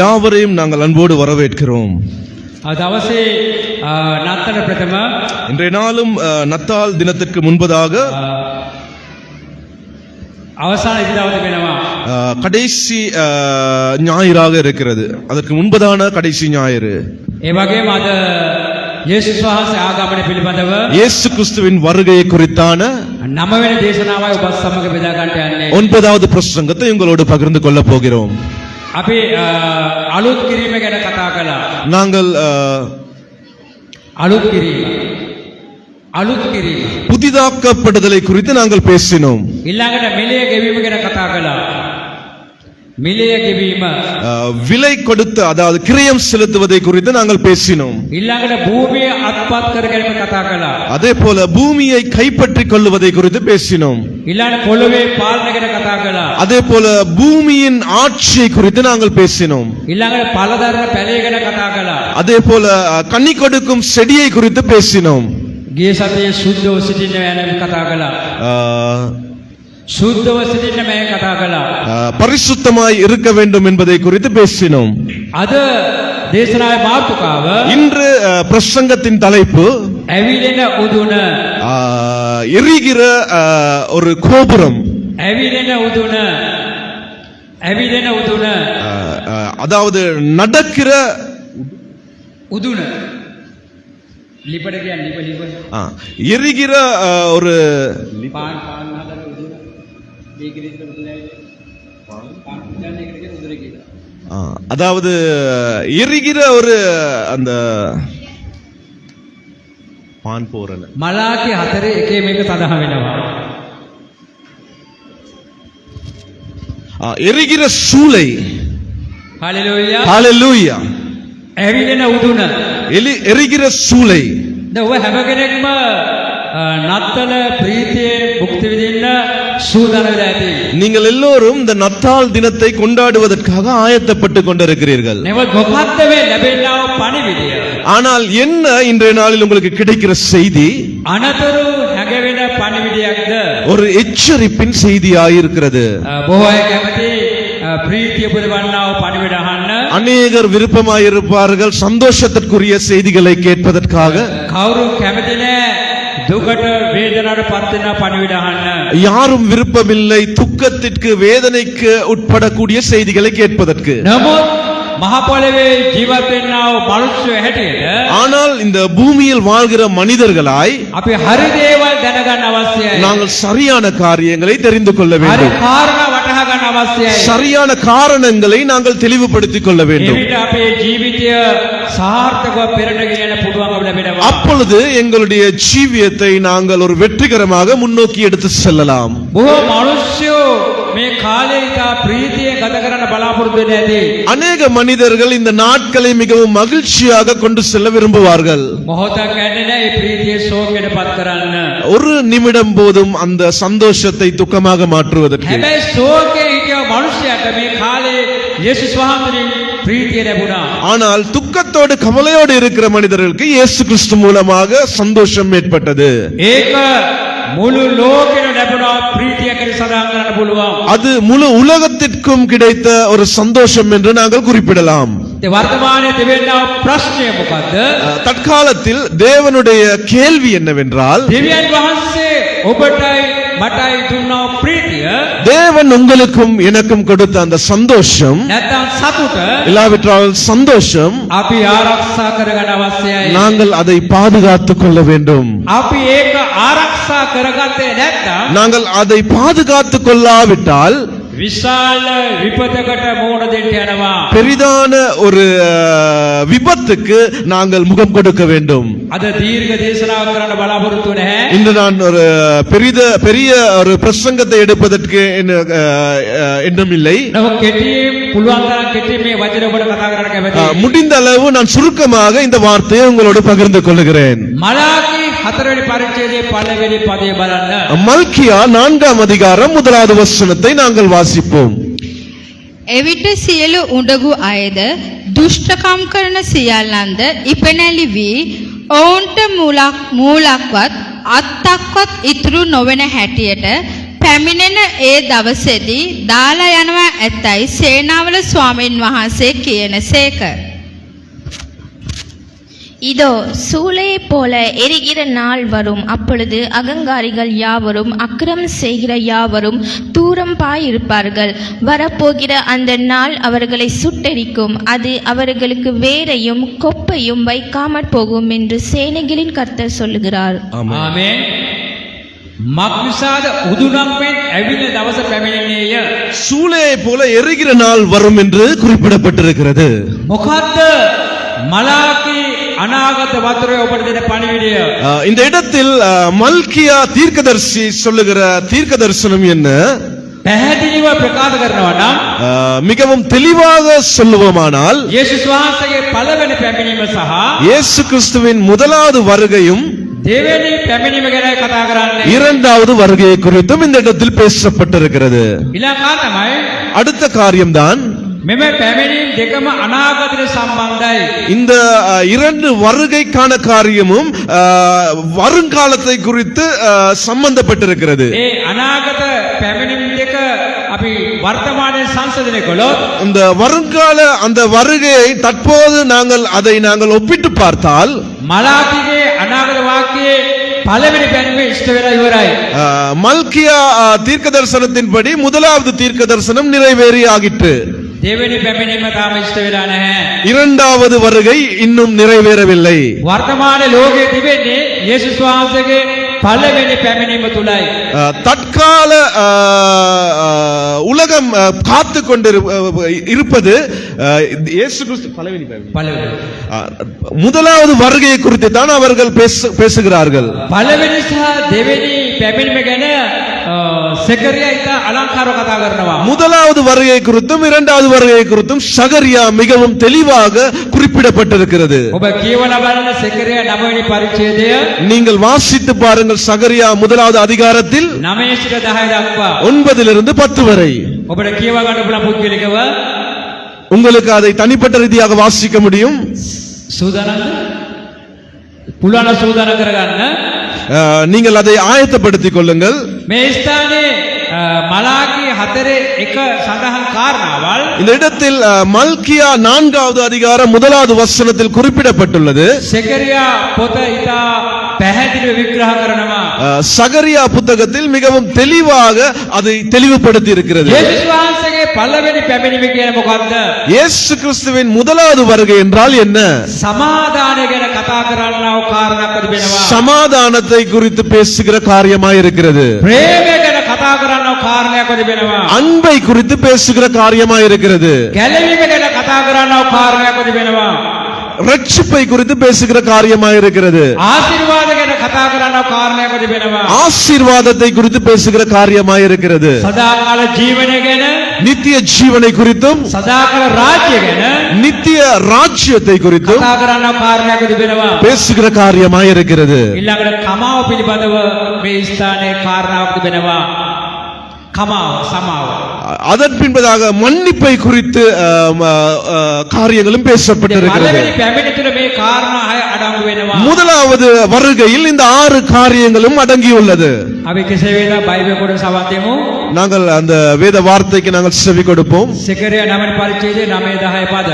யாவரையும் நாங்கள் அன்போடு வரவேற்கிறோம். இன்றைய நாளும் நத்தால் தினத்திற்கு முன்பதாக கடைசி ஞாயிறாக இருக்கிறது. அதற்கு முன்பதான கடைசி ஞாயிறு. இயேசு கிறிஸ்துவின் வருகையை குறித்தான 9வது பிரசங்கத்தை உங்களோடு பகிர்ந்து கொள்ள போகிறோம். நாங்கள் புதிதாக்கப்படுதலை குறித்து நாங்கள் பேசினோம். விலை கொடுத்த, அதாவது கிரயம் செலுத்துவதை குறித்து நாங்கள் பேசினோம். அதே போல பூமியை கைப்பற்றிக் கொள்வதை குறித்து பேசினோம். அதே போல பூமியின் ஆட்சியை குறித்து நாங்கள் பேசினோம். அதே போல கனி கொடுக்கும் செடியை குறித்து பேசினோம். பரிசுத்தமாய் இருக்க வேண்டும் என்பதை குறித்து பேசினோம். இன்று பிரசங்கத்தின் தலைப்பு எரிகிற ஒரு கோபுரம். அதாவது நடக்கிற எரிகிற ஒரு அதாவது எரிகிற ஒரு அந்த පාන් පෝරන මලාකි 4 එකේ මේක සඳහන් වෙනවා. எரிகிற சூளை. ஹalleluya ஹalleluya. එරිගෙන උදුන எரிகிற சூளை. දැන් ඔය හැම කෙනෙක්ම නත්තල ප්‍රීතියේ භුක්ති විඳින්න සූදානම් වෙලා ඇති. நீங்கள் எல்லோரும் இந்த நத்தால் தினத்தை கொண்டாடுவதற்காக ஆயத்தப்பட்டு கொண்டிருக்கிறீர்கள். නෙවත් මොකක්ද මේ ලැබෙනා වූ පණිවිඩය? ஆனால் என்ன இன்றைய நாளில் உங்களுக்கு கிடைக்கிற செய்தி? අනතුරු හැඟවෙන පණිවිඩයක්ද? ஒரு எச்சரிப்பின் செய்தியாயிருக்கிறது. බොහෝ අය කැමති ප්‍රීතිය පුදවන්නා වූ පණිවිඩ අහන්න. அநேகர் விருப்பமாயிருப்பார்கள் சந்தோஷத்திற்குரிய செய்திகளை கேட்பதற்காக. කවුරු කැමති නැහැ දුකට වේදනාවට පත් වෙන පණිවිඩ අහන්න. யாரும் விருப்பமில்லை துக்கத்திற்கு வேதனைக்கு உட்படக்கூடிய செய்திகளை கேட்பதற்கு. නමුත් මහ පොළවේ ජීවත් වෙන්නා වූ මනුෂ්‍යය හැටියට ஆனால் இந்த பூமியில் வாழ்கிற மனிதர்களாய் අපි හරි දේවල් දැනගන්න අවශ්‍යයි. நாங்கள் சரியான காரியங்களை தெரிந்து கொள்ள හරි வேண்டும். කාරණා වටහා ගන්න අවශ්‍යයි. சரியான காரணங்களை நாங்கள் தெளிவுபடுத்திக் கொள்ள வேண்டும். එවිට අපේ ජීවිතය සාර්ථකව පෙරට ගෙන පුළුවන්කම ලැබෙනවා. அப்பொழுது எங்களுடைய ஜீவியத்தை நாங்கள் ஒரு வெற்றிகரமாக முன்னோக்கி எடுத்து செல்லலாம். බොහෝ මනුෂ්‍යෝ මේ කාලේ ඉතා ප්‍රීතිය ගත කරන්න බලාපොරොත්තු වෙන්නේ නැති. அநேக மனிதர்கள் இந்த நாட்களை மிகவும் மகிழ்ச்சியாக கொண்டு செல்ல விரும்புவார்கள். මොහොතක් යන්නේ නැහැ මේ ප්‍රීතිය ශෝකයට පත් කරන්න. ஒரு நிமிடம் போதும் அந்த சந்தோஷத்தை துக்கமாக மாற்றுவதற்கு. හැබැයි ශෝකයේ හිටිය මනුෂ්‍යයාට මේ කාලේ යේසුස් වහන්සේගෙන් ප්‍රීතිය ලැබුණා. ஆனால் துக்கத்தோடு கவலையோடு இருக்கிற மனிதர்களுக்கு இயேசு கிறிஸ்து மூலமாக சந்தோஷம் ஏற்பட்டது. ඒක මුළු ලෝකෙම ලැබුණා ප්‍රීතිය කියලා සඳහන් කරන්න පුළුවන්. அது முழு உலகத்திற்கும் கிடைத்த ஒரு சந்தோஷம் என்று நாங்கள் குறிப்பிடலாம். වර්තමානයේ තිබෙනා ප්‍රශ්නය මොකද්ද? தற்காலத்தில் தேவனுடைய கேள்வி என்னவென்றால், දෙවියන් වහන්සේ ඔබටයි මටයි දුන්නා ප්‍රීතිය தேவன் உங்களுக்கும் எனக்கும் கொடுத்த அந்த சந்தோஷம், නැත්නම් සතුට இல்லாவிட்டால் சந்தோஷம், අපි ආරක්ෂා කරගන්න අවශ්‍යයි. நாங்கள் அதை பாதுகாத்துக் கொள்ள வேண்டும். අපි ඒක ආරක්ෂා කරගත්තේ නැත්නම් நாங்கள் அதை பாதுகாத்துக் கொள்ளாவிட்டால் විශාල විපතකට මුහුණ දෙන්න යනවා. பெரிதான ஒரு விபத்துக்கு நாங்கள் முகம் கொடுக்க வேண்டும். අද දීර්ඝ දේශනාවක් කරන්න බලාපොරොත්තු නැහැ. இன்று நான் ஒரு பெரிய ஒரு பிரசங்கத்தை எடுப்பதற்கு எண்ணம் இல்லை. නමුත් කෙටියෙන් පුළුවන් තරම් කෙටියෙන් මේ වචන ඔබට කතා කරන්න කැමතියි. முடிந்த அளவு நான் சுருக்கமாக இந்த வார்த்தையை உங்களோடு பகிர்ந்து கொள்கிறேன். මලාකි 4 වෙනි පරිච්ඡේදයේ 1 වෙනි පදය බලන්න. மல்கியா 4ஆம் அதிகாரம் 1வது வசனத்தை நாங்கள் வாசிப்போம். එවිට සියලු උඩගු අයද දුෂ්ටකම් කරන සියල්ලන්ද ඉපැනැලි වී ඔවුන්ට මූලක්වත් අත්තක්වත් ඉතුරු නොවන හැටියට පැමිණෙන ඒ දවසේදී දාලා යනවා ඇතැයි සේනාවල ස්වාමීන් වහන්සේ කියනසේක. இதோ சூளையைப் போல எரிகிற நாள் வரும், அப்பொழுது அகங்காரிகள் யாவரும் அக்கிரமம் செய்கிற யாவரும் தூரம் பாயிருப்பார்கள். வரப்போகிற அந்த நாள் அவர்களை சுட்டெரிக்கும், அது அவர்களுக்கு வேரையும் கொப்பையும் வைக்காமற் போகும் என்று சேனைகளின் கர்த்தர் சொல்லுகிறார். ආමේන්. මක්නිසාද උදුනක් මෙන් ඇවිල දවස පැමිණෙන්නේය. சூளையை போல எரிகிற நாள் வரும் என்று குறிப்பிடப்பட்டிருக்கிறது. මොකද්ද මලාකී අනාගත වතුරේ ඔබට දෙන පණිවිඩය? இந்த இடத்தில் மல்கியா தீர்க்கதரிசி சொல்லுகிற தீர்க்க தரிசனம் என்ன? පැහැදිලිව ප්‍රකාශ කරනවා නම් மிகவும் தெளிவாக சொல்லுவோமானால் යේසුස් වහන්සේගේ පළවෙනි පැමිණීම සහ இயேசு கிறிஸ்துவின் முதலாவது வருகையும் දෙවෙනි පැමිණීම ගැන කතා කරන්නේ. இரண்டாவது வருகையை குறித்தும் இந்த இடத்தில் பேசப்பட்டிருக்கிறது. ඊළඟා තමයි அடுத்த காரியம்தான் මෙම පැමිණීම් දෙකම අනාගතයට සම්බන්ධයි. இந்த இரண்டு வருகைக்கான காரியமும் வருங்காலத்தை குறித்து சம்பந்தப்பட்டிருக்கிறது. ඒ අනාගත පැමිණීම් දෙක අපි වර්තමානයේ සංසන්දනය කළොත් இந்த வருங்கால அந்த வருகையை தற்போது நாங்கள் ஒப்பிட்டு பார்த்தால் මලාකීගේ අනාගත වාක්‍යයේ පළවෙනි පැමිණීම ඉෂ්ට වෙලා ඉවරයි. மல்கியா தீர்க்க தரிசனத்தின்படி முதலாவது தீர்க்க தரிசனம் நிறைவேறி ஆகிற்று. දෙවෙනි පැමිණීම තාම ඉෂ්ට වෙලා නැහැ. இரண்டாவது வருகை இன்னும் நிறைவேறவில்லை. වර්තමාන ලෝකයේ තිබෙන්නේ යේසුස් වහන්සේගේ පළවෙනි පැමිණීම තුලයි. தற்கால உலகம் காத்து கொண்டு இருப்பது இயேசு கிறிஸ்து பலவினி පළවෙනි முதலாவது வருகையை குறித்து தான் அவர்கள் பேசுகிறார்கள். පළවෙනි සහ දෙවෙනි පැමිණීම ගැන සෙකරියා ඉතා අලංකාරව කතා කරනවා. முதலாவது வருகை குறித்தும் இரண்டாவது வருகை குறித்தும் சகரியா மிகவும் தெளிவாக குறிப்பிடப்பட்டிருக்கிறது. ඔබ කියවලා බලන්න සෙකරියා 9 වෙනි පරිච්ඡේදය நீங்கள் வாசித்து பாருங்கள். சகரியா முதலாவது அதிகாரத்தில் 9 සිට 10 දක්වා 9 10 வரை ඔබට කියව ගන්න පුළුවන් පුද්ගලිකව. உங்களுக்கு அதை தனிப்பட்ட ரீதியாக வாசிக்க முடியும். සූදානම්ද? පුළුවන් සූදානම් කරගන්න. நீங்கள் அதை ஆயத்தப்படுத்திக் கொள்ளுங்கள். මේ ස්ථානයේ මලාකී 4:1 සඳහන් කාරණාවල් இந்த இடத்தில் மல்கியா 4வது அதிகாரம் 1வது வசனத்தில் குறிப்பிடப்பட்டுள்ளது. සෙකරියා පොත ඉතා පැහැදිලිව විග්‍රහ කරනවා. சகரியா புத்தகத்தில் மிகவும் தெளிவாக அதை தெளிவுபடுத்தி இருக்கிறது. යේසුස් වහන්සේගේ පළවෙනி පැමිණීම කියන්නේ මොකක්ද? இயேசு கிறிஸ்துவின் முதலாவது வருகை என்றால் என்ன? සමාදානය ගැන කතා කරන්නව කාරණාවක් තිබෙනවා. சமாதானத்தை குறித்து பேசுகிற காரியமாய் இருக்கிறது. ප්‍රේමය ගැන කතා කරන්නව කාරණයක් තිබෙනවා. அன்பை குறித்து பேசுகிற காரியமாய் இருக்கிறது. ගැලවීම ගැන කතා කරන්නව කාරණයක් තිබෙනවා. ரட்சிப்பை குறித்து பேசுகிற காரியமாய் இருக்கிறது. ආශිර්වාද ගැන කතා කරන්නව කාරණයක් තිබෙනවා. ஆசீர்வாதத்தை குறித்து பேசுகிற காரியமாய் இருக்கிறது. සදාකාල ජීවනය ගැන, நித்திய ஜீவனை குறித்தும் සදාකාල රාජ්‍ය ගැන நித்திய ராஜ்யத்தை குறித்தும் කතා කරන්නව කාරණයක් තිබෙනවා. பேசுகிற காரியமாய் இருக்கிறது. ඊළඟට කමාව පිළිබඳව මේ ස්ථානයේ කාරණාවක් තිබෙනවා. කමාව සමාව. அதன் பின்பதாக மன்னிப்பை குறித்து காரியங்களும் பேசப்பட்டிருக்கிறது. පළවෙනි පැමිණීම තුළ මේ කාරණා 6 අඩංගු වෙනවා. முதலாவது வருகையில் இந்த 6 காரியங்களும் அடங்கியுள்ளது. අපි කෙසේ වේද බයිබල් කොට සවන් දෙමු. நாங்கள் அந்த வேத வார்த்தைக்கு நாங்கள் செவி கொடுப்போம். සෙකරියා 9 වෙනි පරිච්ඡේදයේ 9-10 පද.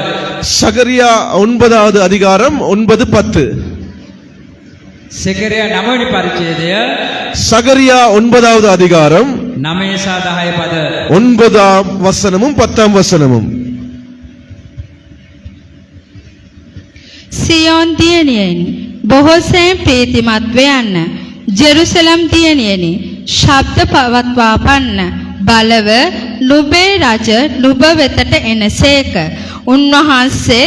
சகரியா 9வது அதிகாரம் 9-10. සෙකරියා 9 වෙනි පරිච්ඡේදය சகரியா 9வது அதிகாரம் 9-10 පද. 9ஆம் வசனமும் 10ஆம் வசனமும். සියොන් දියණියනි බොහෝසෙයින් ප්‍රීතිමත්ව යන්න. ජෙරුසලම් දියණියනි ශබ්ද පවත්වා පන්න. බලව නුඹේ රජ නුඹ වෙතට එනසේක. උන්වහන්සේ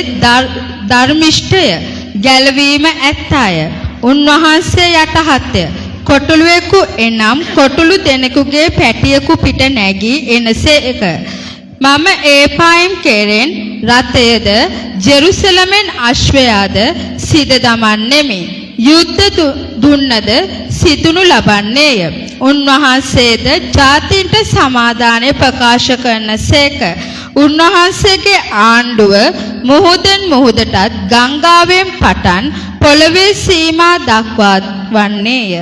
ධර්මිෂ්ඨය ගැලවීම ඇත්තය. උන්වහන්සේ යටහත්ය. කොටුළුවෙකු එනම් කොටුළු දෙනෙකුගේ පැටියෙකු පිට නැගී එනසේක. මම ඒපායිම් කෙරෙන් රථයද ජෙරුසලමෙන් අශ්වයාද සිද දමන්නෙමි. යුද්ධ දුන්නද සිදුනු ලබන්නේය. උන්වහන්සේද ජාතීන්ට සමාදානය ප්‍රකාශ කරනසේක. උන්වහන්සේගේ ආණ්ඩුව මුහුදෙන් මුහුදටත් ගංගාවෙන් පටන් පොළවේ සීමා දක්වා වන්නේය.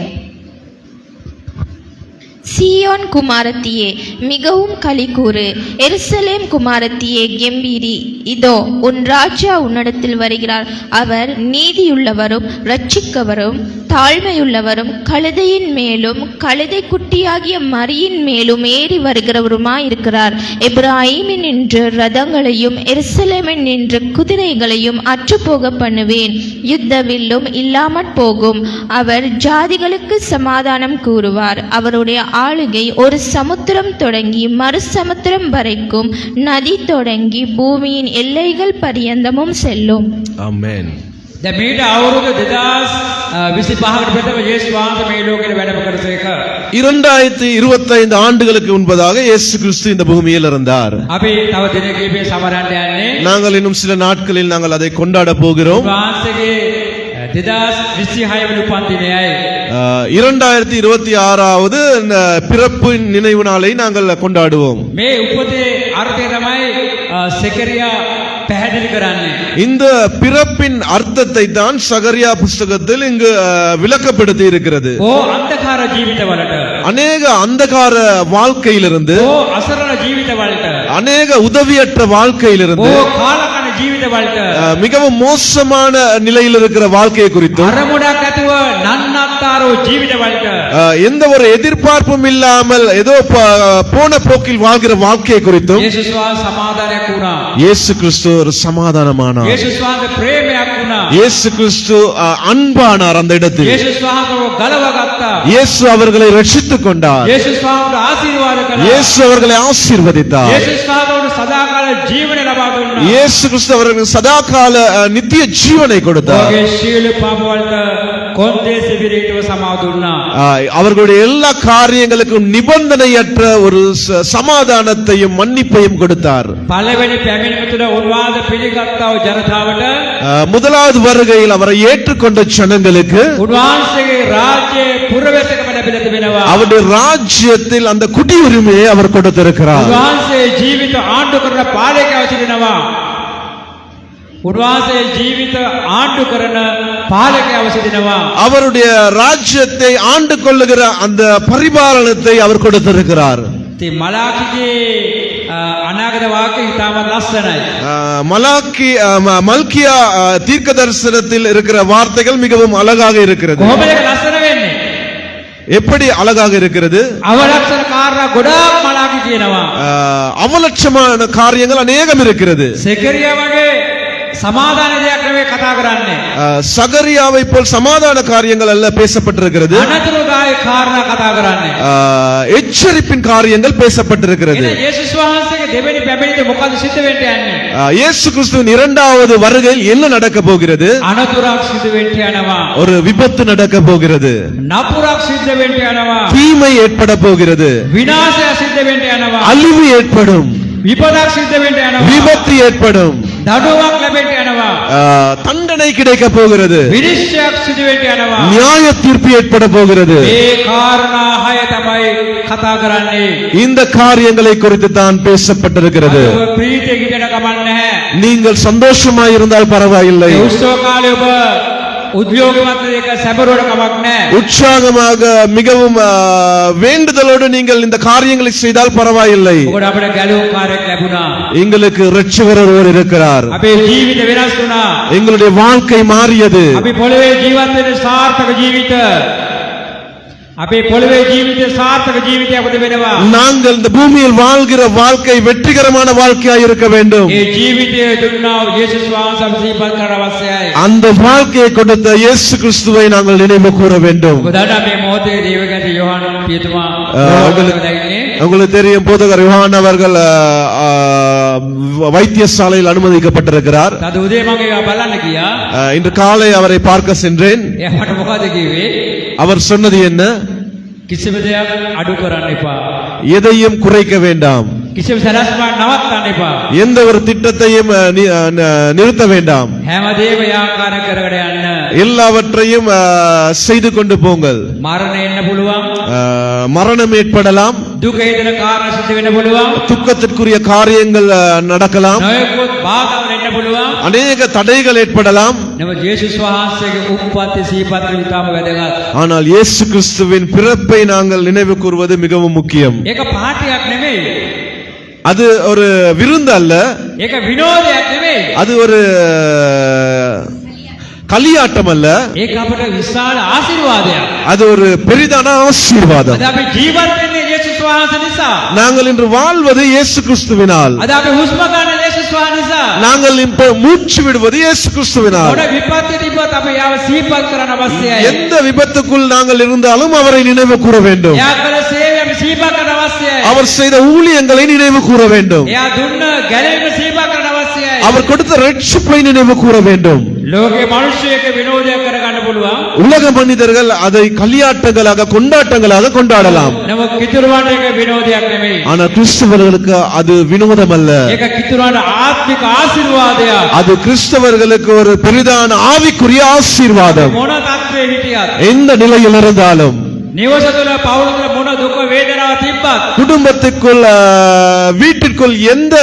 சீயோன் குமாரத்தியே மிகவும் களிகூறு, எருசலேம் குமாரத்தியே கெம்பீரி. இதோ உன் ராஜா உன்னிடத்தில் வருகிறார். அவர் நீதியுள்ளவரும் இரட்சிக்கவரும் தாழ்மையுள்ளவரும் கழுதையின் மேலும் கழுதை குட்டியாகிய மரியின் மேலும் ஏறி வருகிறவருமாயிருக்கிறார். எப்ராஹீமின் நின்று ரதங்களையும் எருசலேமின் நின்று குதிரைகளையும் அற்றுப்போக பண்ணுவேன். யுத்தவில்லும் இல்லாமற் போகும். அவர் ஜாதிகளுக்கு சமாதானம் கூறுவார். அவருடைய ஆளுகை ஒரு சமுத்திரம் தொடங்கி மறு சமுத்திரம் வரைக்கும், நதி தொடங்கி பூமியின் எல்லைகள் பரியந்தமும் செல்லும். ஆமென். දැන් මීට අවුරුදු 2025කට ප්‍රථම යේසුස් වහන්සේ මේ ලෝකෙට වැඩම කරසේක. 2025 ஆண்டுகளுக்கு முன்பதாக இயேசு கிறிஸ்து இந்த பூமியில் இருந்தார். අපි තව දින කිහිපයක් සමරන්න යන්නේ. நாங்கள் இன்னும் சில நாட்களில் நாங்கள் அதை கொண்டாட போகிறோம். වහන්සේගේ 2026 වෙනි උපන් දිනයයි. 2026வது பிறப்பு நினைவு நாளை நாங்கள் கொண்டாடுவோம். මේ උපතේ අර්ථය තමයි සෙකරියා පැහැදිලි කරන්නේ. இந்த பிறப்பின் அர்த்தத்தை தான் சகரியா புஸ்தகத்தில் இங்கு விளக்கப்படுத்தி இருக்கிறது. ஓ අන්ධකාර ජීවිතවලට, அநேக அந்தகார வாழ்க்கையிலிருந்து, ஓ අසරණ ජීවිතවලට, அநேக உதவியற்ற வாழ்க்கையிலிருந்து, ஓ කාලකන ජීවිතවලට, மிகவும் மோசமான நிலையில் இருக்கிற வாழ்க்கையை குறித்தும், අරමුණක් ඇතුව නන්නත්තාරෝ ජීවිතවලට, எந்த ஒரு எதிர்பார்ப்பும் இல்லாமல் ஏதோ போன போக்கில் வாழ்கிற வாழ்க்கையை குறித்தும் යේසුස් වහන්සේ සමාදානයක් වුණා. இயேசு கிறிஸ்து ஒரு சமாதானமானார். යේසුස් වහන්සේ ප්‍රේමයක් වුණා. இயேசு கிறிஸ்து அன்பானார் அந்த இடத்தில். යේසුස් වහන්සේ ගලවගත්තා. இயேசு அவர்களை ரட்சித்துக் கொண்டார். යේසුස් වහන්සේ ආශිර්වාද කළා. இயேசு அவர்களை ஆசீர்வதித்தார். යේසුස් වහන්සේ සදාකාල ජීවනය ලබා දුන්නා. இயேசு கிறிஸ்து அவர்களுக்கு சதாகால நித்திய ஜீவனை கொடுத்தார். ඔහුගේ ශීල පාපවලට කොන්දේසි විරහිතව සමාව දුන්නා. அவர்களுடைய எல்லா காரியங்களுக்கும் நிபந்தனையற்ற ஒரு சமாதானத்தையும் மன்னிப்பையும் கொடுத்தார். පළවෙනි පැමිණීම තුළ උන්වහන්සේ පිළිගත්තා වූ ජනතාවට, முதலாவது வருகையில் அவரை ஏற்றுக்கொண்ட ஜனங்களுக்கு උන්වහන්සේගේ රාජ්‍යයේ පුරවැසිකම ලැබිලා තිබෙනවා. அவருடைய ராஜ்யத்தில் அந்த குடியுரிமையை அவர் கொடுத்திருக்கிறார். උන්වහන්සේ ජීවිත ආණ්ඩු කරන පාලකයව සිටිනවා. උන්වහන්සේ ජීවිත ආණ්ඩු කරන පාලකයව සිටිනවා. அவருடைய ராஜ்யத்தை ஆண்டு கொள்ளுகிற அந்த பரிபாலனத்தை அவர் கொடுத்திருக்கிறார். ඉතින් මලාකිගේ අනාගත වාක්‍ය ඉතාමත් ලස්සනයි. மல்கியா தீர்க்க தரிசனத்தில் இருக்கிற வார்த்தைகள் மிகவும் அழகாக இருக்கிறது. කොහොමද ඒක ලස්සන වෙන්නේ? எப்படி அழகாக இருக்கிறது? අවලක්ෂණ කාරණා ගොඩාක් මලාකි කියනවා. அவலட்சமான காரியங்கள் அநேகம் இருக்கிறது. සෙකරියා වගේ சமாதான දෙයක් නෙවෙයි කතා කරන්නේ. சகரியாவை போல் சமாதான காரியங்கள் அல்ல பேசப்பட்டிருக்கிறது. අනතුරුදායක කාරණා කතා කරන්නේ. எச்சரிப்பின் காரியங்கள் பேசப்பட்டிருக்கிறது. එන යේසුස් වහන්සේගේ දෙවෙනි පැමිණීමේ මොකද සිද්ධ වෙන්න යන්නේ? இயேசு கிறிஸ்துவின் இரண்டாவது வருகையில் என்ன நடக்க போகிறது? අනතුරක් සිද්ධ වෙන්න යනවා. ஒரு விபத்து நடக்க போகிறது. නපුරක් සිද්ධ වෙන්න යනවා. தீமை ஏற்பட போகிறது. විනාශය සිද්ධ වෙන්න යනවා. அழிவு ஏற்படும். විපතක් සිද්ධ වෙන්න යනවා. விபத்து ஏற்படும். දඩුවමක් ලැබෙන්න යනවා. தண்டனை கிடைக்க போகிறது. විනිශ්චයක් සිදු වෙන්න යනවා. நியாய தீர்ப்பு ஏற்பட போகிறது. මේ කාරණා හය තමයි කතා කරන්නේ. இந்த காரியங்களை குறித்து தான் பேசப்பட்டிருக்கிறது. ඔබ ප්‍රීතිය හිතන කමක් නැහැ. நீங்கள் சந்தோஷமாய் இருந்தால் பரவாயில்லை. ඒ උත්සව කාලේ ඔබ උද්‍යෝගවත් එක සැබරුවට කමක් නැහැ. உற்சாகமாக மிகவும் வேண்டுதலோடு நீங்கள் இந்த காரியங்களை செய்தால் பரவாயில்லை. ඔබට අපිට ගැලවුම් කාර්යයක් ලැබුණා. எங்களுக்கு இரட்சகர் ஒருவர் இருக்கிறார். අපේ ජීවිත වෙනස් වුණා. எங்களுடைய வாழ்க்கை மாறியது. අපි පොළවේ ජීවත් වෙන සාර්ථක ජීවිත, අපේ පොළවේ ජීවිතය සාර්ථක ජීවිතයක් උද වෙනවා. நாங்கள் இந்த பூமியில் வாழ்கிற வாழ்க்கை வெற்றிகரமான வாழ்க்கையாய் இருக்க வேண்டும். ඒ ජීවිතය දුන්නා වූ යේසුස් වහන්සේ අපි සිහිපත් කරන්න අවශ්‍යයි. அந்த வாழ்க்கையை கொடுத்த இயேசு கிறிஸ்துவை நாங்கள் நினைவு கூற வேண்டும். ඔබ දන්නා මේ මොහොතේ දේවගති යෝහන් පියතුමා உங்களுக்கு தெரியும், போதகர் யோவான் அவர்கள் வைத்தியசாலையில் அனுமதிக்கப்பட்டிருக்கிறார். අද උදේ මම ඒවා බලන්න ගියා. இன்று காலை அவரை பார்க்க சென்றேன். එයා මට මොකද කිව්වේ? அவர் சொன்னது என்ன? කිසිම දෙයක් අඩු කරන්න එපා. எதையும் குறைக்க வேண்டாம். කිසිම සැලැස්මක් නවත්තන්න එපා. எந்த ஒரு திட்டத்தையும் நிறுத்த வேண்டாம். හැමදේම යාකාර කරගෙන යන්න. எல்லாவற்றையும் செய்து கொண்டு போங்கள். මරණය එන්න පුළුවන්. மரணம் ஏற்படலாம். දුක හිතෙන කාරණා සිද්ධ වෙන්න පුළුවන්. துக்கத்திற்குரிய காரியங்கள் நடக்கலாம். නොයෙකුත් බාධා එන්න පුළුවන්. அநேக தடைகள் ஏற்படலாம். නමුත් යේසුස් වහන්සේගේ උප්පත්ති සිහිපත් කිරීම ඉතාම වැදගත්. ஆனால் இயேசு கிறிஸ்துவின் பிறப்பை நாங்கள் நினைவு கூர்வது மிகவும் முக்கியம். ඒක පාටියක් නෙමෙයි. அது ஒரு விருந்து அல்ல. ඒක විනෝදයක් නෙමෙයි. அது ஒரு களியாட்டம் அல்ல. ඒක අපට විශාල ආශිර්වාදයක්. அது ஒரு பெரிதான ஆசீர்வாதம். අද අපි ජීවත් වෙන්නේ යේසුස් වහන්සේ නිසා. நாங்கள் இன்று வாழ்வது இயேசு கிறிஸ்துவினால். අද අපි හුස්ම ගන්න යේසුස් වහන්සේ නිසා. நாங்கள் இப்போ மூச்சு விடுவது இயேசு கிறிஸ்துவினால். මොන විපත්ති තිබ්බත් අපි යාව සිහිපත් කරන්න අවශ්‍යයි. எந்த விபத்துக்குள் நாங்கள் இருந்தாலும் அவரை நினைவு கூற வேண்டும். එයා කළ සේවය අපි සිහිපත් කරන්න අවශ්‍යයි. அவர் செய்த ஊழியங்களை நினைவு கூற வேண்டும். එයා දුන්න ගැලවීම සිහිපත් කරන්න අවශ්‍යයි. அவர் கொடுத்த ரட்சிப்பை நினைவு கூற வேண்டும். ලෝකේ මිනිස්සෙක් විනෝදයක් කරගන්න පුළුවන්. உலக மனிதர்கள் அதை களியாட்டங்களாக கொண்டாட்டங்களாக கொண்டாடலாம். නමුත් කිතුරුවන්ට ඒක විනෝදයක් නෙමෙයි. ஆனால் கிறிஸ்தவர்களுக்கு அது வினோதம் அல்ல. ඒක කිතුරුවන්ට ආත්මික ආශිර්වාදයක්. அது கிறிஸ்தவர்களுக்கு ஒரு பெரிதான ஆவிக்குரிய ஆசீர்வாதம். මොන තත්ත්වයේ හිටියත් எந்த நிலையில் இருந்தாலும் නිවස තුළ පවුල තුළ මොන දුක වේදනාව තිබ්බත් குடும்பத்துக்குள் வீட்டிற்குள் எந்த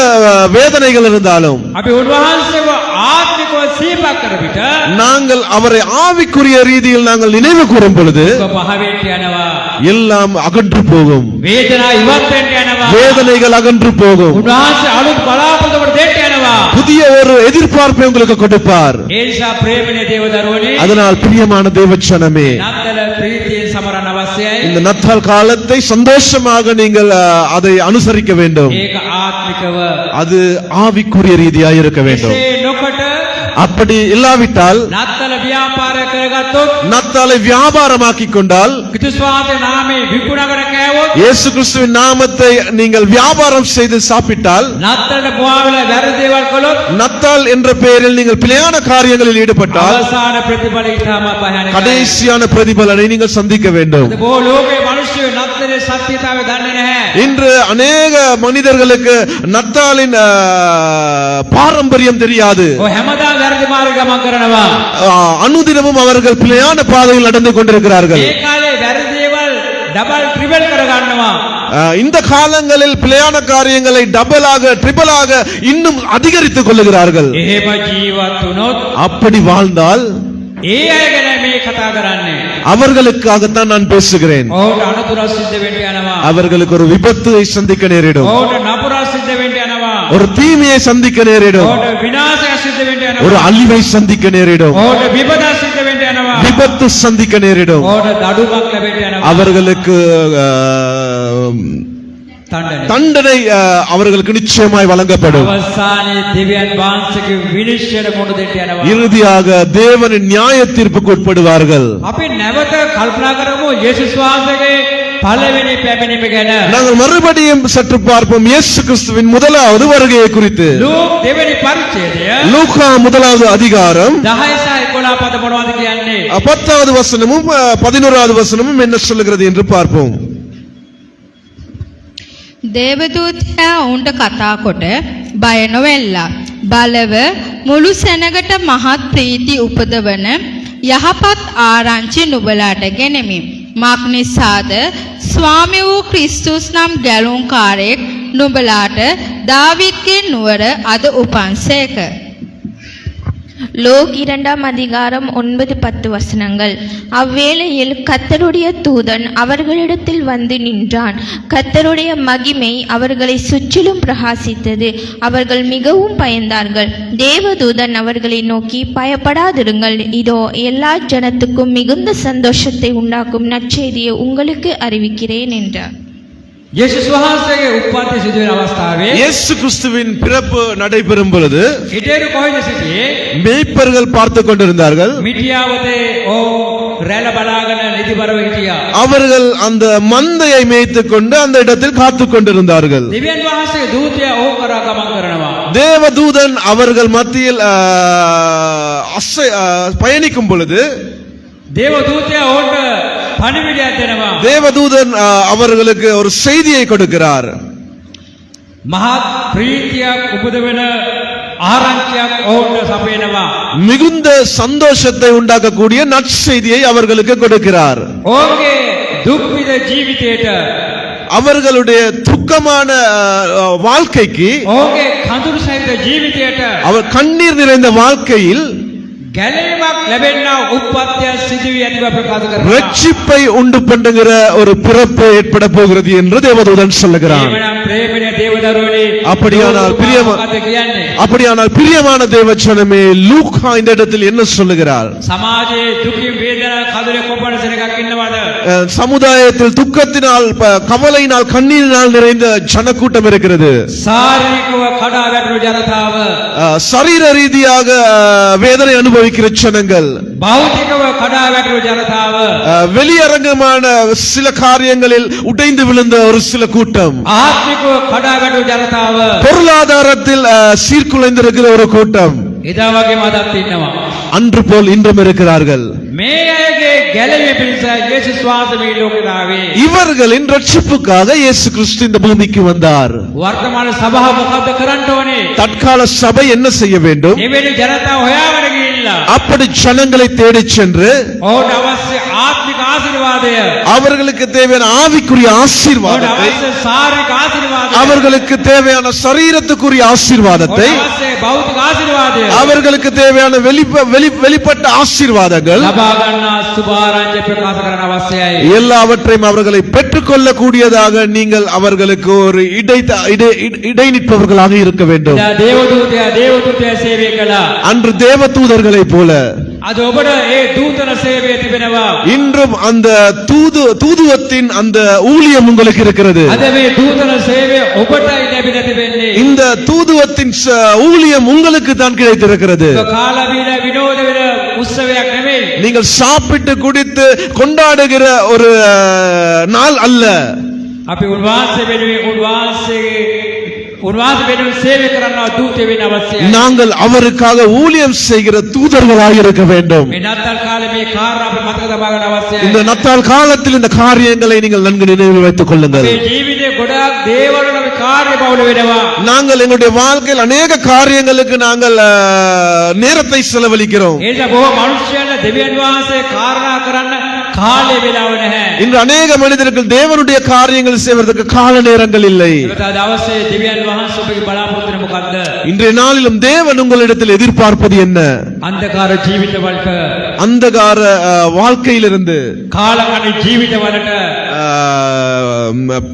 வேதனைகள் இருந்தாலும் අපි උන්වහන්සේව ආත්මිකව සිහිපත් කර විට நாங்கள் அவரை ஆவிக்குரிய ரீதியில் நாங்கள் நினைவு கூறும் பொழுது දුක පහවෙන්න යනවා. எல்லாம் அகன்று போகும். වේදනාව ඉවත් වෙන්න යනවා. வேதனைகள் அகன்று போகும். උන්වහන්සේ අලුත් බලාපොරොත්තු දෙන්න යනවා. புதிய ஒரு எதிர்பார்ப்பை உங்களுக்கு கொடுப்பார். ඒ නිසා ප්‍රේමණීය දේවදරුවනි, அதனால் பிரியமான தேவச்சனமே, නත්තල ප්‍රීතියෙන් සමරන්න අවශ්‍යයි. இந்த நத்தால் காலத்தை சந்தோஷமாக நீங்கள் அதை அனுசரிக்க வேண்டும். ඒක ආත්මිකව. அது ஆவிக்குரிய ரீதியாக இருக்க வேண்டும். එසේ නොකොට அப்படி இல்லாவிட்டால் නත්තල ව්‍යාපාර කරගත්තොත්, நத்தாலை வியாபாரமாக்கிக் கொண்டால், ක්‍රිස්තුස් වහන්සේ නාමයේ විකුණගෙන කෑවොත්, இயேசு கிறிஸ்துவின் நாமத்தை நீங்கள் வியாபாரம் செய்து சாப்பிட்டால், නත්තලට මොහාවල වැරදි දේවල් කළොත්, நத்தால் என்ற பெயரில் நீங்கள் பிழையான காரியங்களில் ஈடுபட்டால் අවසාන ප්‍රතිඵල ඉතාම භයානකයි. கடைசியான பிரதிபலனை நீங்கள் சந்திக்க வேண்டும். බොහෝ ලෝකයේ මිනිස්සු නත්තලේ සත්‍යතාවය දන්නේ නැහැ. இன்று அநேக மனிதர்களுக்கு நத்தாலின் பாரம்பரியம் தெரியாது. ඔය හැමදාම වැරදි මාර්ග ගමන් කරනවා. அனுதினமும் அவர்கள் பிழையான பாதையில் நடந்து கொண்டிருக்கிறார்கள். මේ කාලේ වැරදි දේවල් ඩබල් ට්‍රිපල් කර ගන්නවා. இந்த காலங்களில் பிழையான காரியங்களை டபுளாக ட்ரிபிளாக இன்னும் அதிகரித்துக் கொள்ளுகிறார்கள். එහෙම ජීවත් වුණොත් அப்படி வாழ்ந்தால் ඒ අය ගැන මේ කතා කරන්නේ. அவர்களுக்காகத்தான் நான் பேசுகிறேன். ඔවුන්ට අනතුරක් සිද්ධ වෙන්න යනවා. அவர்களுக்கு ஒரு விபத்தை சந்திக்க நேரிடும். ඔවුන්ට නපුරක් සිද්ධ වෙන්න යනවා. ஒரு தீமையை சந்திக்க நேரிடும். ඔවුන්ට විනාශයක් සිද්ධ වෙන්න ஒரு යනවා. அழிவை சந்திக்க நேரிடும். ඔවුන්ට විපතක් සිද්ධ වෙන්න යනවා. விபத்து சந்திக்க நேரிடும். ඔවුන්ට දඩුවමක් ලැබෙන්න යනවා. அவர்களுக்கு දණ්ඩනය. தண்டனை அவர்களுக்கு நிச்சயமாய் வழங்கப்படும். අවසානයේ දෙවියන් වහන්සේගේ විනිශ්චයට මුහුණ දෙන්න යනවා. இறுதியாக தேவனின் நியாய தீர்ப்புக்கு உட்படுவார்கள். අපි නැවත කල්පනා කරමු යේසුස් වහන්සේගේ පළවෙනි පැමිණීම ගැන. நாங்கள் மறுபடியும் சற்று பார்ப்போம் இயேசு கிறிஸ்துவின் முதலாவது வருகையை குறித்து. ලූක් දෙවෙනි පරිච්ඡේදය லூக்கா முதலாவது அதிகாரம் 10 සහ 11 පද මොනවද කියන්නේ? 10வது வசனமும் 11வது வசனமும் என்ன சொல்லுகிறது என்று பார்ப்போம். දේවදූතයා ඔවුන්ට කතා කොට බය නොවෙල්ලා බලව මුළු සැනකට මහත් ප්‍රීති උපදවන යහපත් ආරංචි නුඹලාට ගෙනෙමි. මක් නිසාද ස්වාමී වූ ක්‍රිස්තුස් නම් ගැලුම්කාරයෙක් නුඹලාට දාවිත්ගේ නුවර අද උපන්සේක. லோக் 2 அதிகாரம் 9-10 வசனங்கள். அவ்வேளையில் கர்த்தருடைய தூதன் அவர்களிடத்தில் வந்து நின்றான். கர்த்தருடைய மகிமை அவர்களை சுற்றிலும் பிரகாசித்தது. அவர்கள் மிகவும் பயந்தார்கள். தேவதூதன் அவர்களை நோக்கி, பயப்படாதிருங்கள், இதோ எல்லா ஜனத்துக்கும் மிகுந்த சந்தோஷத்தை உண்டாக்கும் நற்செய்தியை உங்களுக்கு அறிவிக்கிறேன் என்றார். යේසුස් වහන්සේගේ උප්පත්ති සිදු වෙන අවස්ථාවේ இயேசு கிறிஸ்துவின் பிறப்பு நடைபெறும் பொழுது හිටේරු කොහෙද සිටියේ? மேய்ப்பர்கள் பார்த்து கொண்டிருந்தார்கள். මිටියාවතේ රැළ බලාගෙන නිදිබරව හිටියා. அவர்கள் அந்த மந்தையை மேய்த்துக் கொண்டு அந்த இடத்தில் காத்துக் கொண்டிருந்தார்கள். දෙවියන් වහන්සේගේ දූතයා ඕ කරා ගමන් කරනවා. தேவதூதன் அவர்கள் மத்தியில் பயணிக்கும் பொழுது දේව දූතයා ඕන්ට පණිවිඩයක් දෙනවා. தேவதூதன் அவர்களுக்கு ஒரு செய்தியை கொடுக்கிறார். මහත් ප්‍රීතියක් උපදවන ආරංචියක් ඔවුන්ට සපයනවා. மிகுந்த சந்தோஷத்தை உண்டாக்கக்கூடிய நற்செய்தியை அவர்களுக்கு கொடுக்கிறார். ඔවුන්ගේ දුක් විඳ ජීවිතයට அவர்களுடைய துக்கமான வாழ்க்கைக்கு, ඔවුන්ගේ කඳුළු සහිත ජීවිතයට அவர் கண்ணீர் நிறைந்த வாழ்க்கையில் ගැලවීමක් ලැබෙනා උත්පත්තිය සිදු වී ඇති බව ප්‍රකාශ කරනවා. ரட்சிப்பை உண்டு பண்ணுகிற ஒரு பிறப்பு ஏற்பட போகிறது என்று தேவதூதன் சொல்லுகிறான். එහෙමනම් ප්‍රේමණීය දේවදරුවනේ அப்படியானால் මොකද කියන්නේ? அப்படியானால் பிரியமான தேவச்சனமே, லூக்கா இந்த இடத்தில் என்ன சொல்லுகிறார்? සමාජයේ දුකින් වේදනා කඳුලේ කොපණ සෙනගක් ඉන්නවද? சமுதாயத்தில் துக்கத்தினால் கவலையினால் கண்ணீரினால் நிறைந்த ஜனக்கூட்டம் இருக்கிறது. ශාරීරිකව කඩා වැටුණු ජනතාව, சரீர ரீதியாக வேதனை அனுபவிக்கிற ஜனங்கள், භෞතිකව කඩා වැටුණු ජනතාව, வெளியரங்கமான சில காரியங்களில் உடைந்து விழுந்த ஒரு சில கூட்டம், ආත්මිකව කඩා වැටුණු ජනතාව, பொருளாதாரத்தில் சீர்குலைந்திருக்கிற ஒரு கூட்டம், එදා වගේම අදත් ඉන්නවා. அன்று போல் இன்றும் இருக்கிறார்கள். මේ අයගේ ගැලවීම පිණිස යේසුස් වහන්සේ මේ ලෝකෙට ආවේ. இவர்களின் ரட்சிப்புக்காக இயேசு கிறிஸ்து இந்த பூமிக்கு வந்தார். වර්තමාන සභාව මොකද්ද කරන්න ඕනේ? தற்கால சபை என்ன செய்ய வேண்டும்? එවැනි ජනතාව හොයාගෙන ගිහිල්ලා அப்படி ஜனங்களை தேடிச் சென்று ඔවුන්ට අවශ්‍ය ආත්මික ආශිර්වාදය, அவர்களுக்கு தேவையான ஆவிக்குரிய ඔවුන්ට ஆசீர்வாதத்தை, අවශ්‍ය ශාරීරික ආශිර්වාදය, அவர்களுக்கு தேவையான சரீரத்துக்குரிய ஆசீர்வாதத்தை, ඔවුන්ට අවශ්‍ය භෞතික ආශිර්වාදය அவர்களுக்கு தேவையான வெளிப்பட்ட ஆசீர்வாதங்கள் ලබා ගන්නා සුභාරංච ප්‍රකාශ කරන්න අවශ්‍යයි. எல்லாவற்றையும் அவர்களை பெற்றுக்கொள்ளக்கூடியதாக நீங்கள் அவர்களுக்கு ஒரு இடைநிற்பவர்களாக இருக்க வேண்டும். එදා දේවදූතයා සේවය කළා. அன்று தேவதூதர்களைப் போல අද ඔබට ඒ දූතන සේවය තිබෙනවා. இன்றும் அந்த தூதுவத்தின் அந்த ஊழியம் உங்களுக்கு இருக்கிறது. අද මේ දූතන සේවය ඔබටයි ලැබිලා තිබෙන්නේ. இந்த தூதுவத்தின் ஊழியம் உங்களுக்கு தான் கிடைத்திருக்கிறது. ඔබ කාලා බීලා විනෝද වෙන උත්සවයක් නෙමෙයි. நீங்கள் சாப்பிட்டு குடித்து கொண்டாடுகிற ஒரு நாள் அல்ல. අපි උන්වහන්සේ වෙනුවෙන් වෙනුවෙන් සේවය කරන්න දූතය වෙන්න අවශ්‍යයි. நாங்கள் அவருக்காக ஊழியம் செய்கிற தூதர்களாக இருக்க வேண்டும். මේ නත්තල් කාලේ මේ කාර්ය අපි මතක තබා ගන්න අවශ්‍යයි. இந்த நத்தால் காலத்தில் இந்த காரியங்களை நீங்கள் நன்கு நினைவில் வைத்துக் கொள்ளுங்கள். මේ ජීවිතේ ගොඩාක් දේවල් වල අපි කාර්ය බහුල වෙනවා. நாங்கள் எங்களுடைய வாழ்க்கையில் அநேக காரியங்களுக்கு நாங்கள் நேரத்தை செலவழிக்கிறோம். ඒ නිසා බොහෝ මනුෂ්‍යයන් දෙවියන් වහන්සේ කාරණා කරන්න කාලය වෙලාව නැහැ. இன்று அநேக மனிதர்கள் தேவனுடைய காரியங்கள் செய்வதற்கு கால நேரங்கள் இல்லை. ඒකට අවශ්‍ය දෙවියන් වහන්සේ ඔබගේ බලාපොරොත්තු වෙන මොකද්ද? இன்றைய நாளிலும் தேவன் உங்களிடத்தில் எதிர்பார்ப்பது என்ன? අන්ධකාර ජීවිතවලට, அந்தகார வாழ்க்கையிலிருந்து, කාලකණ්ණි ජීවිතවලට,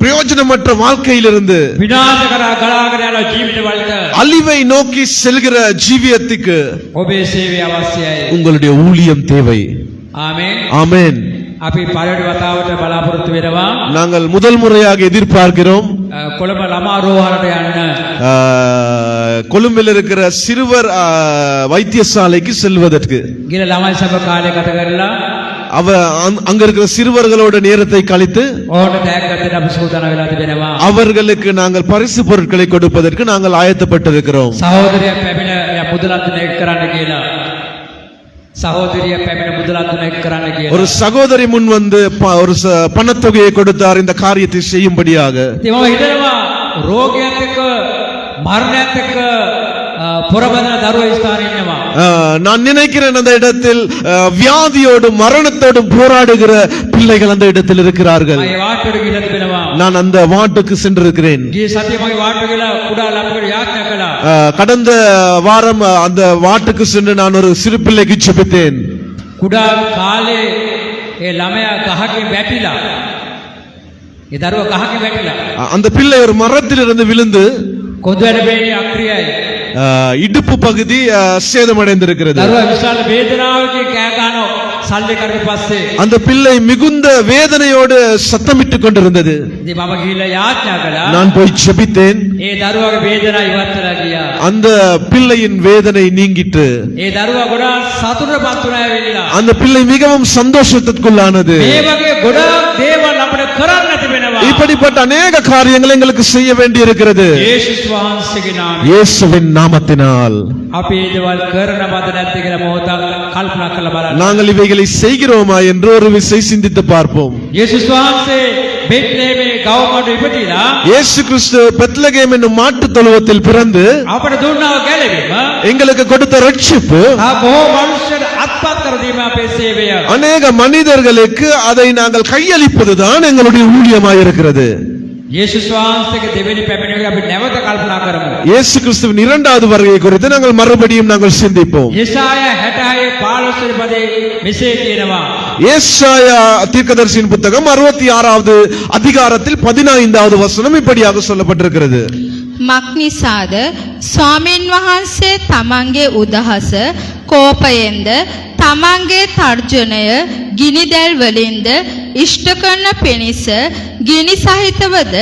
பிரயோஜனமற்ற வாழ்க்கையிலிருந்து, විනාශ කරා ගලාගෙන යන ජීවිතවලට அழிவை நோக்கி செல்கிற ஜீவியத்துக்கு ඔබේ සේවය අවශ්‍යයි. உங்களுடைய ஊழியம் தேவை. ආමේන්. ஆமென். අපි පළවෙනි වතාවට බලාපොරොත්තු වෙනවා நாங்கள் முதல் முறையாக எதிர்பார்க்கிறோம் කොළඹ ළමා රෝහලට යන්න. கொழும்பில் இருக்கிற சிறுவர் வைத்தியசாலைக்கு செல்வதற்கு. ගිල ළමයි සභ කාලය ගත කරලා அங்க இருக்கிற சிறுவர்களோட நேரத்தை கழித்து ඕකට ටැග් ගන්න අපි සූදානම් වෙලා තිබෙනවා. அவர்களுக்கு நாங்கள் பரிசு பொருட்களை கொடுப்பதற்கு நாங்கள் ஆயத்தப்பட்டிருக்கிறோம். සහෝදරයා පැමිණ මුදලක් දෙන එක කරන්න කියලා. சகோதரிய පැමිණ මුදලක් දෙන එක කරන්න කියලා. ஒரு சகோதரி முன் வந்து ஒரு பணத்தொகையை கொடுத்தார் இந்த காரியத்தை செய்யும்படியாக. ඉතින් මම හිතනවා රෝගයත් එක්ක මරණයත් එක්ක புறபதன தருவ ஸ்தானம் என்னவா? நான் நினைக்கிறேன் அந்த இடத்தில் வியாதியோடும் மரணத்தோடும் போராடுகிற பிள்ளைகள் அந்த இடத்தில் இருக்கிறார்கள். நான் அந்த வார்டுக்கு சென்றிருக்கிறேன். கடந்த வாரம் அந்த வார்டுக்கு சென்று நான் ஒரு சிறு பிள்ளைக்கு ஜெபித்தேன். குடா காலே ஏ ළමයා ගහකින් වැටිලා. ඒ දරුවා ගහකින් වැටිලා. அந்த பிள்ளை ஒரு மரத்திலிருந்து விழுந்து කොඳුවැඩ බේණි අක්‍රියයි. இடுப்பு பகுதி சேதமடைந்திருக்கிறது. அந்த பிள்ளை மிகுந்த வேதனையோடு சத்தமிட்டுக் கொண்டிருந்தது. நான் போய் ஜெபித்தேன். அந்த பிள்ளையின் வேதனை நீங்கிட்டு அந்த பிள்ளை மிகவும் சந்தோஷத்திற்குள்ளானது. இப்படிப்பட்ட அநேக காரியங்களை எங்களுக்கு செய்ய வேண்டி இருக்கிறது. இயேசுவின் நாமத்தினால் நாங்கள் இவைகளை செய்கிறோமா என்று ஒரு விசை சிந்தித்து பார்ப்போம். බෙත්ලේමේ ගවමඩු ඉපදිලා இயேசு கிறிஸ்து பெத்லகேம் என்னும் மாட்டு தொழுவத்தில் பிறந்து අපට දුන්නා ගැලවීම எங்களுக்கு கொடுத்த ரட்சிப்பு බොහෝ මනුෂ්‍යයන් අත්පත් කර දීම අපේ සේවය. அநேக மனிதர்களுக்கு அதை நாங்கள் கையளிப்பதுதான் எங்களுடைய ஊழியமாய் இருக்கிறது. යේසුස් වහන්සේගේ දෙවෙනි පැමිණීම අපි නැවත කල්පනා කරමු. இயேசு கிறிஸ்துவின் இரண்டாவது வருகை குறித்து நாங்கள் மறுபடியும் நாங்கள் சிந்திப்போம். யெசாயா 66 15 පදේ මෙසේ කියනවා. ஏசாயா தீர்க்கதரிசியின் புத்தகம் 66வது அதிகாரத்தில் 15வது வசனம் இப்படியாக சொல்லப்பட்டிருக்கிறது. මක්නිසාද ස්වාමීන් වහන්සේ තමන්ගේ උදහස කෝපයෙන්ද තමන්ගේ තර්ජනය ගිනිදැල් වලින්ද ඉෂ්ට කරන පිණිස ගිනි සහිතවද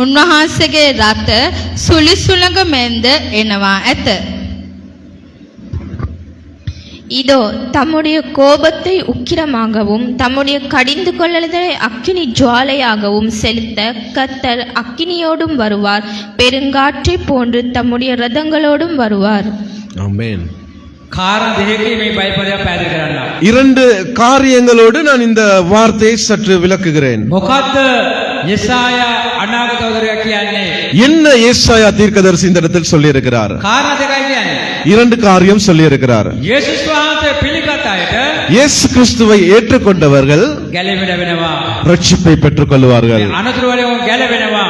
උන්වහන්සේගේ රත සුලිසුලඟ මෙන්ද එනවා ඇත. இதோ தம்முடைய கோபத்தை உக்கிரமாகவும் தம்முடைய கடிந்து கொள்ளுதலை அக்கினி ஜுவாலையாகவும் செலுத்த கர்த்தர் அக்கினியோடும் வருவார், பெருங்காற்றைப் போன்று தம்முடைய ரதங்களோடும் வருவார். ஆமென். කාරණ දෙකේ මේ බයිබලය පැහැදිලි කරන්න. இரண்டு காரியங்களோடு நான் இந்த வார்த்தையை சற்று விளக்குகிறேன். මොකද්ද யெசாயா අනාගත අවතරය කියන්නේ? என்ன ஏசாயா தீர்க்கதரிசி இந்த இடத்தில் சொல்லி இருக்கிறார்? කාරණ දෙකයි කියන්නේ. இரண்டு காரியம் சொல்லி இருக்கிறார். යේසුස් වහන්සේ පිළිගත් අයට இயேசு கிறிஸ்துவை ஏற்றுக்கொண்டவர்கள் ගැලවෙන වෙනවා. ரட்சிப்பை பெற்றுக் கொள்வார்கள். අනතුරු වලින් ගැලවෙනවා.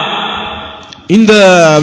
இந்த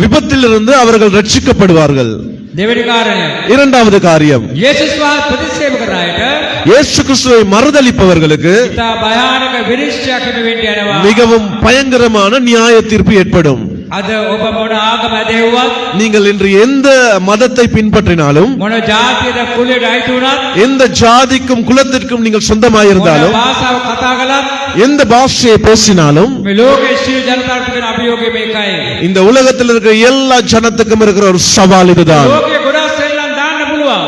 விபத்திலிருந்து அவர்கள் ரட்சிக்கப்படுவார்கள். දෙවෙනි කාරණය. இரண்டாவது காரியம், යේසුස් වහන්සේ ප්‍රතික්ෂේප කරන අයට இயேசு கிறிஸ்துவை மறுதலிப்பவர்களுக்கு ඉතා භයානක විනිශ්චයක් වෙන්න යනවා. மிகவும் பயங்கரமான நியாய தீர்ப்பு ஏற்படும். අද ඔබ මොන ආගම ඇදෙව්වත් நீங்கள் இன்று எந்த மதத்தை பின்பற்றினாலும், මොන ජාතියද කුලයට අයිති වුණත් எந்த ஜாதிக்கும் குலத்திற்கும் நீங்கள் මොන சொந்தமாயிருந்தாலும், භාෂාව කතා කළත් எந்த பாஷையை பேசினாலும், මේ ලෝකයේ සියලු ජනතාවට තියෙන අභියෝගය මේකයි. இந்த உலகத்தில் இருக்கிற எல்லா ஜனத்துக்கும் இருக்கிற ஒரு சவால் இதுதான். ලෝකයේ ගොඩාක් සෙල්ලම් දාන්න පුළුවන්.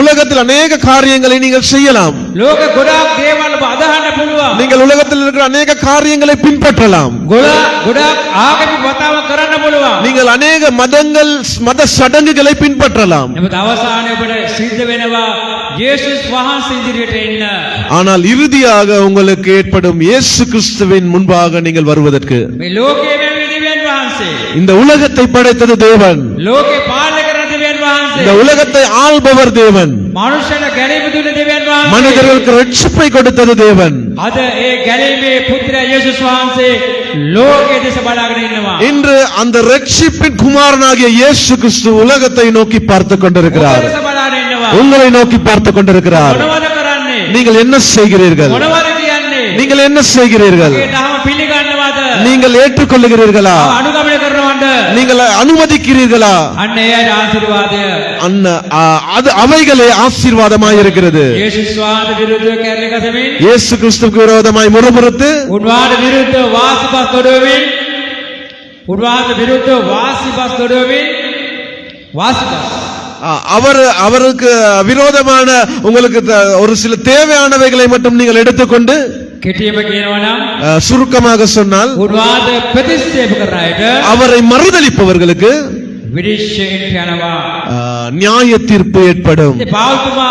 உலகத்தில் அநேக காரியங்களை நீங்கள் செய்யலாம். ලෝකේ ගොඩාක් දේවල් ඔබ අදහන්න පුළුවන්. நீங்கள் உலகத்தில் இருக்கிற அநேக காரியங்களை பின்பற்றலாம். ගොඩාක් ආගමික වතාව කරන්න පුළුවන්. நீங்கள் அநேக மதங்கள் மத சடங்குகளை பின்பற்றலாம். නමුත් අවසානයේ ඔබට සිද්ධ වෙනවා යේසුස් වහන්සේ ඉදිරියට එන්න. ஆனால் இறுதியாக உங்களுக்கு ஏற்படும் இயேசு கிறிஸ்துவின் முன்பாக நீங்கள் வருவதற்கு, මේ ලෝකයේ මේ දෙවියන් වහන්සේ, இந்த உலகத்தை படைத்தது தேவன், ලෝකේ පාලනය කරන දෙවියන් இந்த වහන්සේ, உலகத்தை ஆள்பவர் தேவன், මනුෂ්‍යල ගැලීම දුන්න දෙවියන් වහන්සේ, மனிதர்களுக்கு ரட்சிப்பை கொடுத்தது தேவன். අද ඒ ගැලීමේ පුත්‍රයා යේසුස් වහන්සේ ලෝකයේ දෙස බලාගෙන ඉන්නවා. இன்று அந்த ரட்சிப்பின் குமாரனாகிய இயேசு கிறிஸ்து உலகத்தை நோக்கி பார்த்து கொண்டிருக்கிறார். ඔබ දෙස බලාගෙන ඉන්නවා. உங்களை நோக்கி பார்த்து கொண்டிருக்கிறார். මොනවද කරන්නේ? நீங்கள் என்ன செய்கிறீர்கள்? මොනවද කියන්නේ? நீங்கள் என்ன செய்கிறீர்கள்? ඒ දහම පිළිගන්නවද? நீங்கள் ஏற்றுக்கொள்ளுகிறீர்களா? අනුගමනය කරනවද? நீங்கள் அனுமதிக்கிறீர்களா? අන්න ඒ අය ආශිර්වාදය. அது அவைகளே ஆசீர்வாதமாய் இருக்கிறது. යේසුස් වහන්සේ විරුද්ධව කැරලි ගසමින්, இயேசு கிறிஸ்துவுக்கு விரோதமாய் முறுமுறுத்து, උන්වහන්සේ විරුද්ධව වාසිපස් දොඩවමින්, උන්වහන්සේ විරුද්ධව වාසිපස් දොඩවමින්, වාසිපස් அவருக்கு விரோதமான உங்களுக்கு ஒரு சில தேவையானவைகளை மட்டும் நீங்கள் எடுத்துக்கொண்டு, කෙටියම කියනවා නම් சுருக்கமாக சொன்னால், උන්වහන්සේ ප්‍රතික්ෂේප කරන අයට அவரை மறுதலிப்பவர்களுக்கு විනිශ්චයට යනවා. நியாய தீர்ப்பு ஏற்படும். ඉතින් පාවුතුමා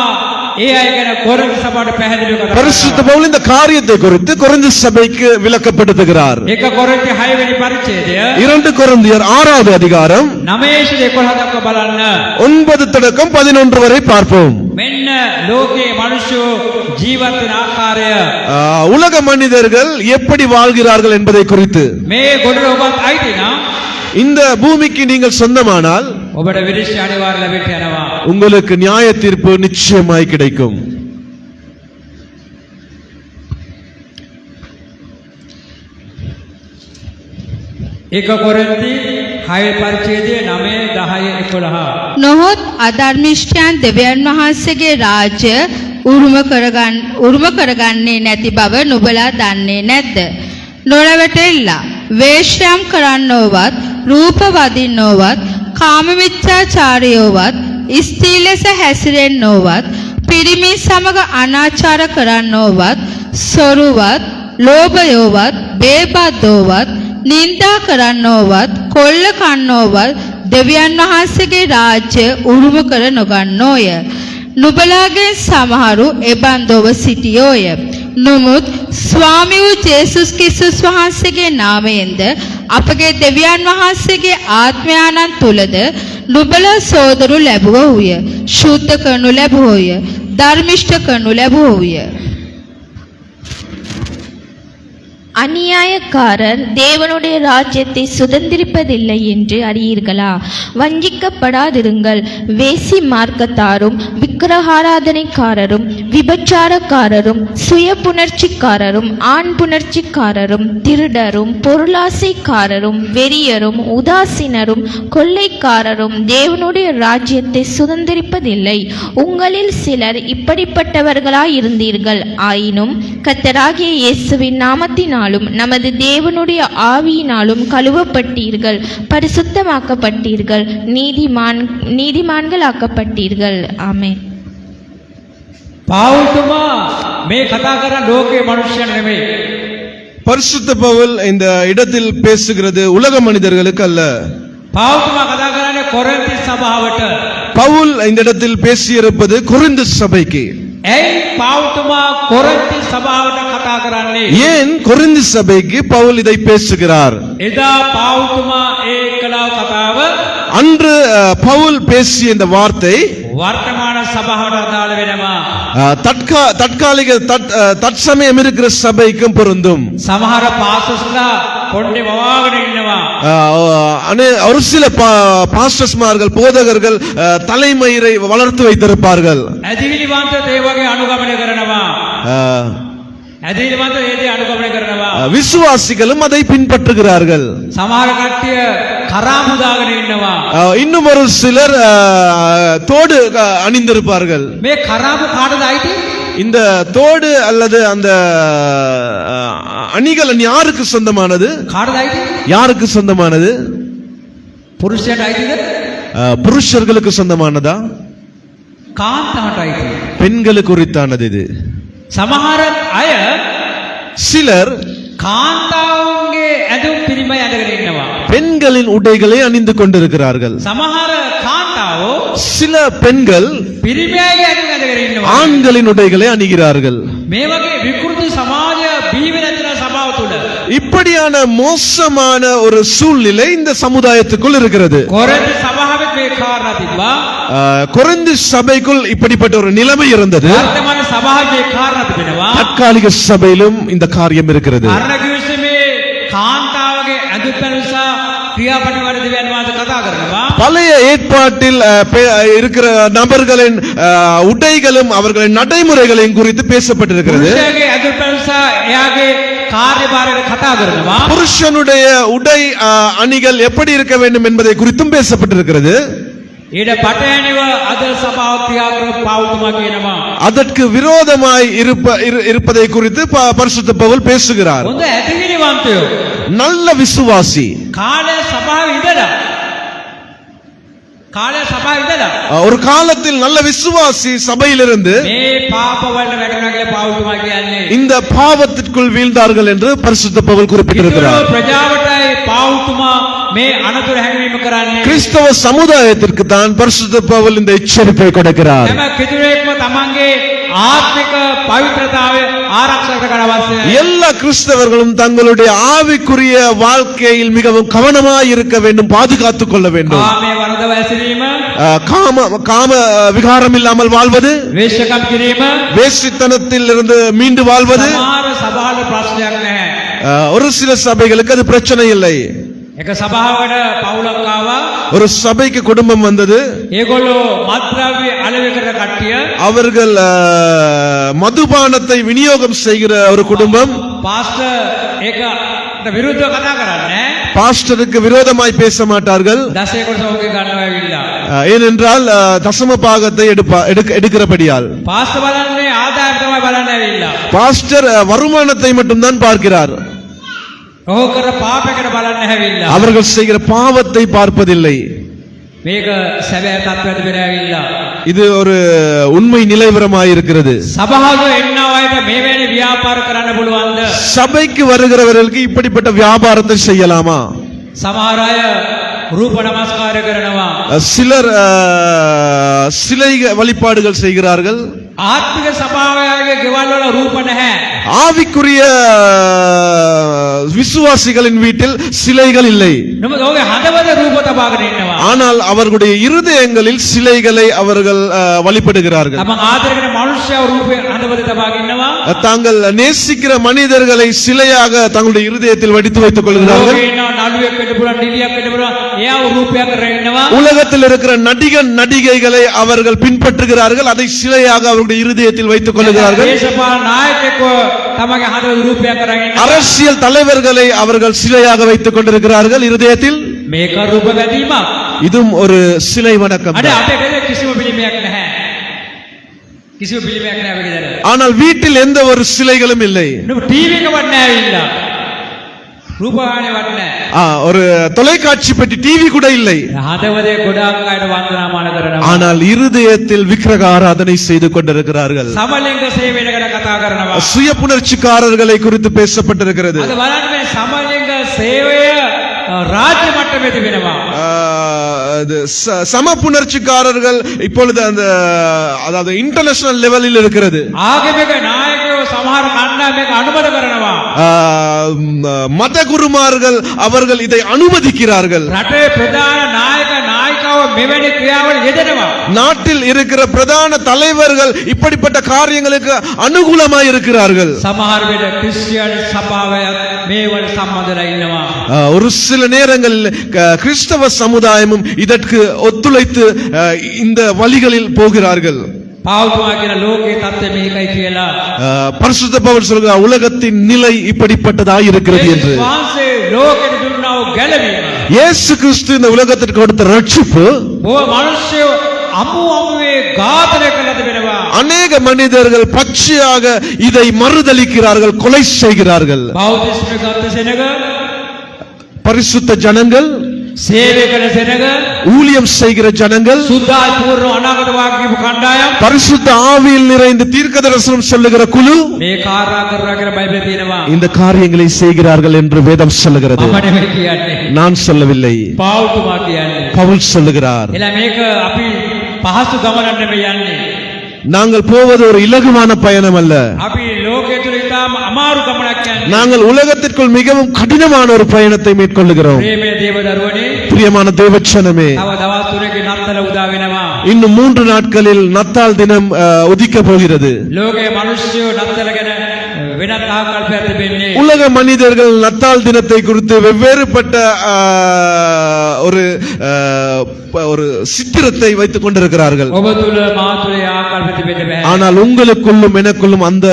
ඒ අය ගැන කොරින්ථ සභාවට පැහැදිලිව කතා பரிசுத்த කරනවා. பவுல் இந்த காரியத்தை குறித்து கொரிந்து சபைக்கு விளக்கப்படுத்துகிறார். 1 කොරින්ථය 6 වෙනි පරිච්ඡේදය 2 கொரிந்தியர் 6வது அதிகாரம் 9 11 දක්වා බලන්න. 9 தொடக்கம் 11 வரை பார்ப்போம். මෙන්න ලෝකයේ මිනිස්සු ජීවත් වෙන ආකාරය, உலக மனிதர்கள் எப்படி வாழ்கிறார்கள் என்பதை குறித்து. මේ ගොඩට ඔබත් අයිති නම් இந்த பூமிக்கு நீங்கள் சொந்தமானால் ඔබට විනිශ්චය අනිවාර්ය ලැබෙන්න යනවා. உங்களுக்கு நியாய தீர்ப்பு நிச்சயமாய் கிடைக்கும். එක කොරින්ති 6 පරිච්ඡේදය 9 10 11. නොහොත් අධර්මිෂ්ඨයන් දෙවියන් වහන්සේගේ රාජ්‍ය උරුම කරගන්නේ නැති බව නුඹලා දන්නේ නැද්ද? නොරවටෙල්ලා වේශ්‍යම් කරන්නෝවත්, රූප වදින්නෝවත්, කාමමිච්ඡාචාරයෝවත්, ස්ත්‍රී ලෙස හැසිරෙන්නෝවත්, පිරිමි සමග අනාචාර කරන්නෝවත්, සොරුවත්, ලෝභයෝවත්, බේබද්දෝවත්, නින්දා කරන්නෝවත්, කොල්ල කන්නෝවත් දෙවියන් වහන්සේගේ රාජ්‍ය උරුම කර නොගන්නෝය. නුඹලාගේ සමහරු එබන්දොව සිටියෝය. නමුත් ස්වාමී වූ ජේසුස් ක්‍රිස්තුස් වහන්සේගේ නාමයෙන්ද අපගේ දෙවියන් වහන්සේගේ ආත්මයාණන් තුලද නුඹලා සෝදරු ලැබුවෝය, ශුද්ධ කරනු ලැබුවෝය, ධර්මිෂ්ඨ කරනු ලැබුවෝය. அநியாயக்காரர் தேவனுடைய ராஜ்யத்தை சுதந்திரிப்பதில்லை என்று அறியீர்களா? வஞ்சிக்கப்படாதிருங்கள். வேசி மார்க்கத்தாரும் விக்கிரகாராதனைக்காரரும் விபச்சாரக்காரரும் சுய புணர்ச்சிக்காரரும் ஆண் புணர்ச்சிக்காரரும் திருடரும் பொருளாசைக்காரரும் வெறியரும் உதாசீனரும் கொள்ளைக்காரரும் தேவனுடைய ராஜ்யத்தை சுதந்திரிப்பதில்லை. உங்களில் சிலர் இப்படிப்பட்டவர்களாயிருந்தீர்கள். ஆயினும் கர்த்தராகிய இயேசுவின் நாமத்தினால் நமது தேவனுடைய ஆவியினாலும் கழுவப்பட்டீர்கள், பரிசுத்தமாக்கப்பட்டீர்கள், நீதிமான்களாக்கப்பட்டீர்கள். ஆமென். පාවුල්තුමා මේ කතා කරන ලෝකයේ මනුෂ්‍යයන් නෙමෙයි. பரிசுத்த பவுல் இந்த இடத்தில் பேசுகிறது உலக மனிதர்களுக்கு அல்ல. පාවුල්තුමා කතා කරන්නේ කොරින්ති සභාවට. பவுல் இந்த இடத்தில் பேசியிருப்பது கொரிந்து சபைக்கு. ඇයි පාවුල්තුමා කොරින්ති සභාවට කතා කරන්නේ? ஏன் கொரிந்து சபைக்கு பவுல் இதை பேசுகிறார்? එදා පාවුල්තුමා ඒ කලාව කතාව அன்று பவுல் பேசிய இந்த வார்த்தை වර්තමාන සභාවට අදාළ වෙනවා. தற்காலிக தற்சமயம் இருக்கிற சபைக்கும் பொருந்தும். සමහර පාස්ටර්ස්ලා කොණ්ඩේ වවාගෙන ඉන්නවා. ஒரு சில பாஸ்டர்ஸ்மார்கள் போதகர்கள் தலைமயிரை வளர்த்து வைத்திருப்பார்கள். ඇදිලිවන්ත ඒ වගේ අනුගමනය කරනවා. ඇදිලිවන්ත ඒ දේ අනුගමනය කරනවා. விசுவாசிகளும் அதை பின்பற்றுகிறார்கள். සමහර කට්ටිය කරාබු දාගෙන ඉන්නවා. இன்னும் ஒரு சிலர் தோடு அணிந்திருப்பார்கள். මේ කරාබු කාටද අයිති? இந்த தோடு அல்லது அந்த அணிகலன் யாருக்கு சொந்தமானது? කාටද අයිති? யாருக்கு சொந்தமானது? පුරුෂයාට අයිතිද? புருஷர்களுக்கு சொந்தமானதா? කාන්තාවට අයිති. பெண்களுக்கு உரித்தானது இது. සමහර අය சிலர் කාන්තාවන්ගේ ඇඳුම් පිරිමය ඇඳගෙන ඉන්නවා. பெண்களின் உடைகளை அணிந்து கொண்டிருக்கிறார்கள். සමහර කාන්තාවෝ சில பெண்கள் පිරිමයගේ ඇඳුම් ඇඳගෙන ඉන්නවා. ஆண்களின் உடைகளை அணிகிறார்கள். මේ වගේ විකෘති සමාජ බිහි වෙලා තියෙන සභාව තුල இப்படியான மோசமான ஒரு சூழ்நிலை இந்த சமுதாயத்துக்குள் இருக்கிறது. කොරින්ති සභාවෙත් මේ කාරණා තිබ්බා. கொரிந்து சபைக்குள் இப்படிப்பட்ட ஒரு நிலைமை இருந்தது. වර්තමාන සභාවේ මේ කාරණා තිබෙනවා. தற்காலிக சபையிலும் இந்த காரியம் இருக்கிறது. අරණගිවිසු මේ කාන්තාවගේ ඇඳුම් පැළඳුම් ක්‍රියාපටිවල දෙවියන් වහන්සේ කතා කරනවා. பழைய ஏற்பாட்டில் இருக்கிற நபர்களின் உடைகளும் அவர்களின் நடைமுறைகளையும் குறித்து பேசப்பட்டிருக்கிறது. පුරුෂයාගේ ඇඳුම් පැළඳුම් එයාගේ කාර්යභාරයට කතා කරනවා. புருஷனுடைய உடை அணிகள் எப்படி இருக்க வேண்டும் என்பதை குறித்தும் பேசப்பட்டிருக்கிறது. ඊට පටහැනිව අද සභාව ක්‍රියා කරන පාවුල්තුමා කියනවා. அதற்கு விரோதமாய் இருப்பதை குறித்து பரிசுத்த பவுல் பேசுகிறார். හොඳ ඇතිවිලිවන්තයෝ நல்ல விசுவாசி කාලය සභාවේ ඉඳලා ஒரு காலத்தில் நல்ல விசுவாசி சபையிலிருந்து මේ පාපවලට වැටුණා කියලා පාවුල්තුමා කියන්නේ. இந்த பாவத்திற்குள் வீழ்ந்தார்கள் என்று பரிசுத்த பவுல் குறிப்பிட்டிருக்கிறார். ප්‍රජාවටයි පාවුල්තුමා මේ අනතුරු හැංවීම කරන්නේ. கிறிஸ்தவ சமுதாயத்திற்கு தான் பரிசுத்த பவுல் இந்த எச்சரிப்பை கொடுக்கிறார். හැම කිතුරෙක්ම තමන්ගේ ආත්මික පවිත්‍රතාවය ආරක්ෂා කරගන්න අවශ්‍යයි. எல்லா கிறிஸ்தவர்களும் தங்களுடைய ஆவிக்குரிய வாழ்க்கையில் மிகவும் கவனமாய் இருக்க வேண்டும், பாதுகாத்துக் கொள்ள வேண்டும். කාමයේ වරදව ඇසිරීම, காம விகாரம் இல்லாமல் வாழ்வது, වේශ්‍යකම් කිරීම, வேசித்தனத்தில் இருந்து மீண்டு வாழ்வது සමහර සභාවල ප්‍රශ්නයක් නැහැ. ஒரு சில சபைகளுக்கு அது பிரச்சனை இல்லை. එක සභාවකට පවුලක් ආවා. ஒரு சபைக்கு குடும்பம் வந்தது. ඒගොල්ලෝ මත්ද්‍රව්‍ය අලෙවි කරන කට්ටිය. அவர்கள் மதுபானத்தை விநியோகம் செய்கிற ஒரு குடும்பம். පාස්ටර් ඒකට විරුද්ධව කතා කරන්නේ. பாஸ்டருக்கு விரோதமாய் பேச மாட்டார்கள். දසයකට සෝකේ ගන්නවා ඇවිල්ලා. ஏனென்றால் தசம பாகத்தை எடுக்கிறபடியால். පාස්ටර් බලන්නේ ආදායම තමයි බලන්නේ ඇවිල්ලා. பாஸ்டர் வருமானத்தை மட்டும்தான் பார்க்கிறார். ඔහු කර පාපයකට බලන්නේ ඇවිල්ලා. அவர்கள் செய்கிற பாவத்தை பார்ப்பதில்லை. මේක සැබෑ තත්ත්වයට පෙර ඇවිල්ලා. இது ஒரு உண்மை நிலைவரமாய் இருக்கிறது. සභාවක එන්න අයට මේ වැනි ව්‍යාපාර කරන්න පුළුවන්ද? சபைக்கு வருகிறவர்களுக்கு இப்படிப்பட்ட வியாபாரத்தை செய்யலாமா? සමහර අය රූප නමස්කාර කරනවා. சிலர் சிலை வழிபாடுகள் செய்கிறார்கள். ආත්මික සභාවයාගේ ගෙවල් වල රූප නැහැ. ஆவிக்குரிய விசுவாசிகளின் வீட்டில் சிலைகள் இல்லை. නමුත් ඔහුගේ හදවත රූප තබාගෙන ඉන්නවා. ஆனால் அவர்களுடைய இருதயங்களில் சிலைகளை அவர்கள் வழிபடுகிறார்கள். තමන් ආදරය කරන මනුෂ්‍යව රූපේ හදවත තබාගෙන ඉන්නවා. தாங்கள் நேசிக்கிற மனிதர்களை சிலையாக தங்களுடைய இருதயத்தில் வடித்து வைத்துக் கொள்கிறார்கள். ලෝකේ ඉන්න නළුවෙක් වෙන්න පුළුවන්, නිලියක් වෙන්න පුළුවන්. එයාව රූපයක් කරගෙන ඉන්නවා. உலகத்தில் இருக்கிற நடிகன் நடிகைகளை அவர்கள் பின்பற்றுகிறார்கள். அதை சிலையாக அவருடைய இருதயத்தில் வைத்துக் கொள்கிறார்கள். දේශපාලන නායකයෙක්ව තමගේ හදවත රූපයක් කරගෙන ඉන්නවා. அரசியல் தலைவர்களை அவர்கள் சிலையாக வைத்துக் கொண்டிருக்கிறார்கள் இருதயத்தில். මේක රූප ගැනීමක්. இதுவும் ஒரு சிலை வணக்கம். අද අපේ ගෙදර කිසිම පිළිමයක් නැහැ. කිසිම පිළිමයක් නැහැ අපේ ගෙදර. ஆனால் வீட்டில் எந்த ஒரு சிலைகளும் இல்லை. නුඹ ටීවී එකවත් නැහැ ඉන්න. රූපවාහිනියවත් නැහැ. ஒரு தொலைக்காட்சி பெட்டி டிவி கூட இல்லை. හදවතේ ගොඩාක් අයට වන්දනාමාන කරනවා. ஆனால் இருதயத்தில் விக்கிரக ஆராதனை செய்து கொண்டிருக்கிறார்கள். සමලිංග සේවයට ගැන කතා කරනවා. சுய புணர்ச்சிக்காரர்களை குறித்து பேசப்பட்டிருக்கிறது. අද බලන්න මේ සමලිංග සේවය රාජ්‍ය මට්ටමේ තිබෙනවා. சம புணர்ச்சிக்காரர்கள் இப்பொழுது அந்த அதாவது இன்டர்நேஷனல் லெவலில் இருக்கிறது. ආගමික නායකයෝ සමහර කණ්ඩායම් මේක අනුමත කරනවා. மத குருமார்கள் அவர்கள் இதை அனுமதிக்கிறார்கள். රටේ ප්‍රධාන නායක නායිකාව මෙවැනි ක්‍රියාවල යෙදෙනවා. நாட்டில் இருக்கிற பிரதான தலைவர்கள் இப்படிப்பட்ட காரியங்களுக்கு அனுகூலமாய் இருக்கிறார்கள். සමහර විට ක්‍රිස්තියානි සභාවයත් මේවල සම්බන්ධලා ඉන්නවා. ஒரு சில நேரங்களில் கிறிஸ்தவ சமுதாயமும் இதற்கு ஒத்துழைத்து இந்த வழிகளில் போகிறார்கள். පාවුතුමා කියන ලෝකේ தත්ත්වය මේකයි කියලා. பரிசுத்த பவுல் சொல்கிறார் உலகத்தின் நிலை இப்படிப்பட்டதாய் இருக்கிறது என்று. වාසේ ලෝකෙට දුන්නා වූ ගැලවීම. இயேசு கிறிஸ்து இந்த உலகத்திற்கு கொடுத்த ரட்சிப்பு බොහෝ මිනිස්සු අමු අමුවේ ඝාතනය කළා තිබෙනවා. அநேக மனிதர்கள் பச்சையாக இதை மறுதலிக்கிறார்கள், கொலை செய்கிறார்கள். බෞද්ධ ගත සෙනග, பரிசுத்த ஜனங்கள், සේවය කළ සෙනග, ஊழியம் செய்கிற ஜனங்கள், සුද්ධායි පූර්ව අනාගත වාක්‍යපු කණ්ඩායම් பரிசுத்த ஆவியில் நிறைந்து தீர்க்க தரிசனம் சொல்லுகிற குழு මේ කාර්යය කරනවා කියලා බයිබලයේ තියෙනවා. இந்த காரியங்களை செய்கிறார்கள் என்று வேதம் சொல்லுகிறது. මම නෙමෙයි කියන්නේ. நான் சொல்லவில்லை, පාවුතුමා කියන්නේ. பவுல் சொல்லுகிறார். එලා මේක අපි පහසු ගමනක් නෙමෙයි යන්නේ. நாங்கள் போவது ஒரு இலகுவான பயணம் அல்ல. අපි ලෝකයේ තුල ඉතාම අමාරු ගමනක් යන්නේ. நாங்கள் உலகத்திற்குள் மிகவும் கடினமான ஒரு பயணத்தை மேற்கொள்ளுகிறோம். ප්‍රේමයේ දේව දරුවනේ, பிரியமான தேவச்சனமே, තව දවස් 3කින් නත්තල උදා වෙනවා. இன்னும் 3 நாட்களில் நத்தால் தினம் உதிக்க போகிறது. ලෝකයේ මිනිස්සු නත්තල ගැන වෙනත් ආකල්පයක් තිබෙන්නේ. உலக மனிதர்கள் நத்தால் தினத்தை குறித்து வெவ்வேறுபட்ட ஒரு சித்திரத்தை வைத்துக் கொண்டிருக்கிறார்கள். ඔබ තුල මා තුල ආකල්ප තිබෙන්න බෑ. ஆனால் உங்களுக்குள்ளும் எனக்குள்ளும் அந்த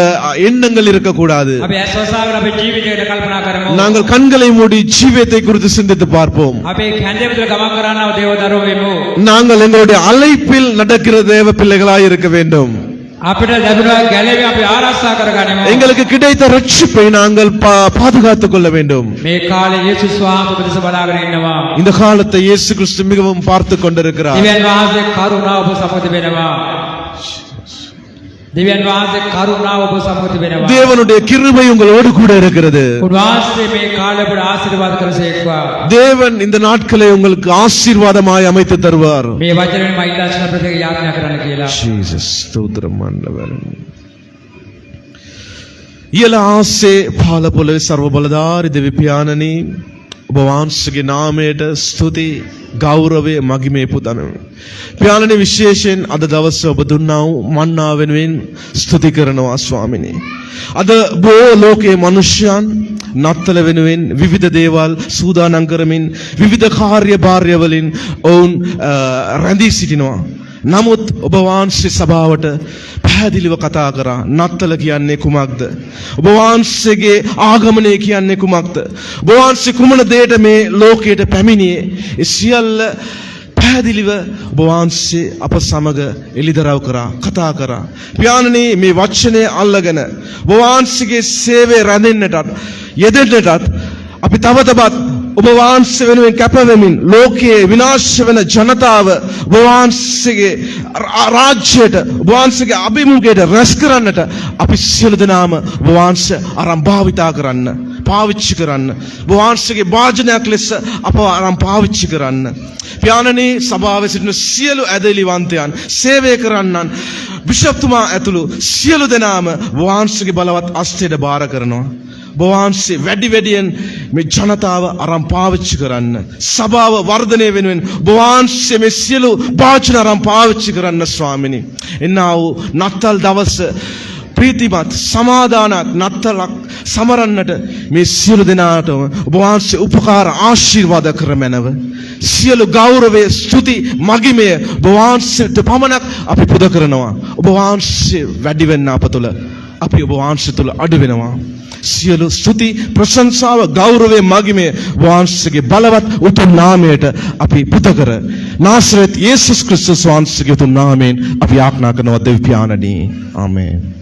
எண்ணங்கள் இருக்கக்கூடாது. අපි ඇස්වසාගෙන අපේ ජීවිතයට කල්පනා කරමු. நாங்கள் கண்களை மூடி ஜீவியத்தை குறித்து சிந்தித்து பார்ப்போம். අපේ කැඳේ තුල ගමන් කරනව දේව දරුවෝ වෙමු. நாங்கள் எங்களுடைய அழைப்பில் நடக்கிற தேவ பிள்ளைகளாய் இருக்க வேண்டும். අපිට ලැබුණා ගැලවීම අපි ආරක්ෂා කරගනිමු. எங்களுக்கு கிடைத்த ரட்சிப்பை நாங்கள் பாதுகாத்துக் கொள்ள வேண்டும். මේ කාලේ යේසුස් වහන්සේ ඔබ දෙස බලාගෙන ඉන්නවා. இந்த காலத்தை இயேசு கிறிஸ்து மிகவும் பார்த்து கொண்டிருக்கிறார். දිව්‍යන් වහන්සේ කරුණාව ඔබ සමග වෙනවා. දිව්‍යන් වහන්සේ කරුණාව ඔබ සමග වෙනවා. தேவனுடைய கிருபை உங்களோடு கூட இருக்கிறது. උන්වහන්සේ මේ කාලේ ඔබට ආශිර්වාද කරසේක්වා. தேவன் இந்த நாட்களை உங்களுக்கு ஆசீர்வாதமாய் அமைத்து தருவார். මේ වචනෙන් මම ඉල්ලාශන ප්‍රතික යාඥා කරන්න කියලා. ஜீசஸ் ஸ்தோத்திரம் ஆண்டவரே. இயல ஆசே පාල පොළවේ ਸਰව බලධාරි දෙවි පියාණනි, ඔබ වහන්සේගේ නාමයට ස්තුති, ගෞරවය, මහිමේ පුදන. පියාණනි, විශේෂයෙන් අද දවසේ ඔබ දුන්නා වූ මන්නා වෙනුවෙන් ස්තුති කරනවා ස්වාමිනේ. අද බොහෝ ලෝකයේ මිනිසයන් නත්තල වෙනුවෙන් විවිධ දේවල් සූදානම් කරමින් විවිධ කාර්ය භාර්යවලින් ඔවුන් රැඳී සිටිනවා. නමුත් ඔබ වහන්සේ සභාවට පැහැදිලිව කතා කරා නත්තල කියන්නේ කුමක්ද? ඔබ වහන්සේගේ ආගමනය කියන්නේ කුමක්ද? ඔබ වහන්සේ කුමන දෙයට මේ ලෝකයට පැමිණියේ? ඒ සියල්ල පැහැදිලිව ඔබ වහන්සේ අප සමග එළිදරව් කරා, කතා කරා. පියාණනි, මේ වචනය අල්ලගෙන ඔබ වහන්සේගේ සේවය රැඳෙන්නටත් යෙදෙන්නටත් අපි තව තවත් ඔබ වහන්සේ වෙනුවෙන් කැප වෙමින් ලෝකයේ විනාශ වෙන ජනතාව ඔබ වහන්සේගේ රාජ්‍යයට, ඔබ වහන්සේගේ අභිමුඛයට රැස් කරන්නට අපි සියලු දෙනාම ඔබ වහන්සේ ආරම්භ භාවිතා කරන්න, පාවිච්චි කරන්න. ඔබ වහන්සේගේ වාජනයක් ලෙස අපව අරන් පාවිච්චි කරන්න. පියාණනි සභාවේ සිටින සියලු ඇදහිලිවන්තයන් සේවය කරන්නන් බිෂප්තුමා ඇතුළු සියලු දෙනාම වහන්සේගේ බලවත් අස්තයට බාර කරනවා. වහන්සේ වැඩියෙන් මේ ජනතාව අරන් පාවිච්චි කරන්න. සභාව වර්ධනය වෙනුවෙන් වහන්සේ මේ සියලු වාචන අරන් පාවිච්චි කරන්න ස්වාමිනී. එන්නා වූ නත්තල් දවස ප්‍රීතිමත් සමාදානක් නත්තලක් සමරන්නට මේ සියලු දෙනාටම ඔබ වහන්සේ උපකාර ආශිර්වාද කරමැනව. සියලු ගෞරවය ස්තුති මගිමය ඔබ වහන්සේට පමණක් අපි පුද කරනවා. ඔබ වහන්සේ වැඩි වෙන්න අප තුළ අපි ඔබ වහන්සේ තුළ අඩු වෙනවා. සියලු ස්තුති ප්‍රශංසාව ගෞරවය මගිමය වහන්සේගේ බලවත් උතුම් නාමයට අපි පුද කර නාසරෙත් යේසුස් ක්‍රිස්තුස් වහන්සේගේ උතුම් නාමයෙන් අපි ආඥා කරනවා දෙව් පියාණනි. ආමේන්.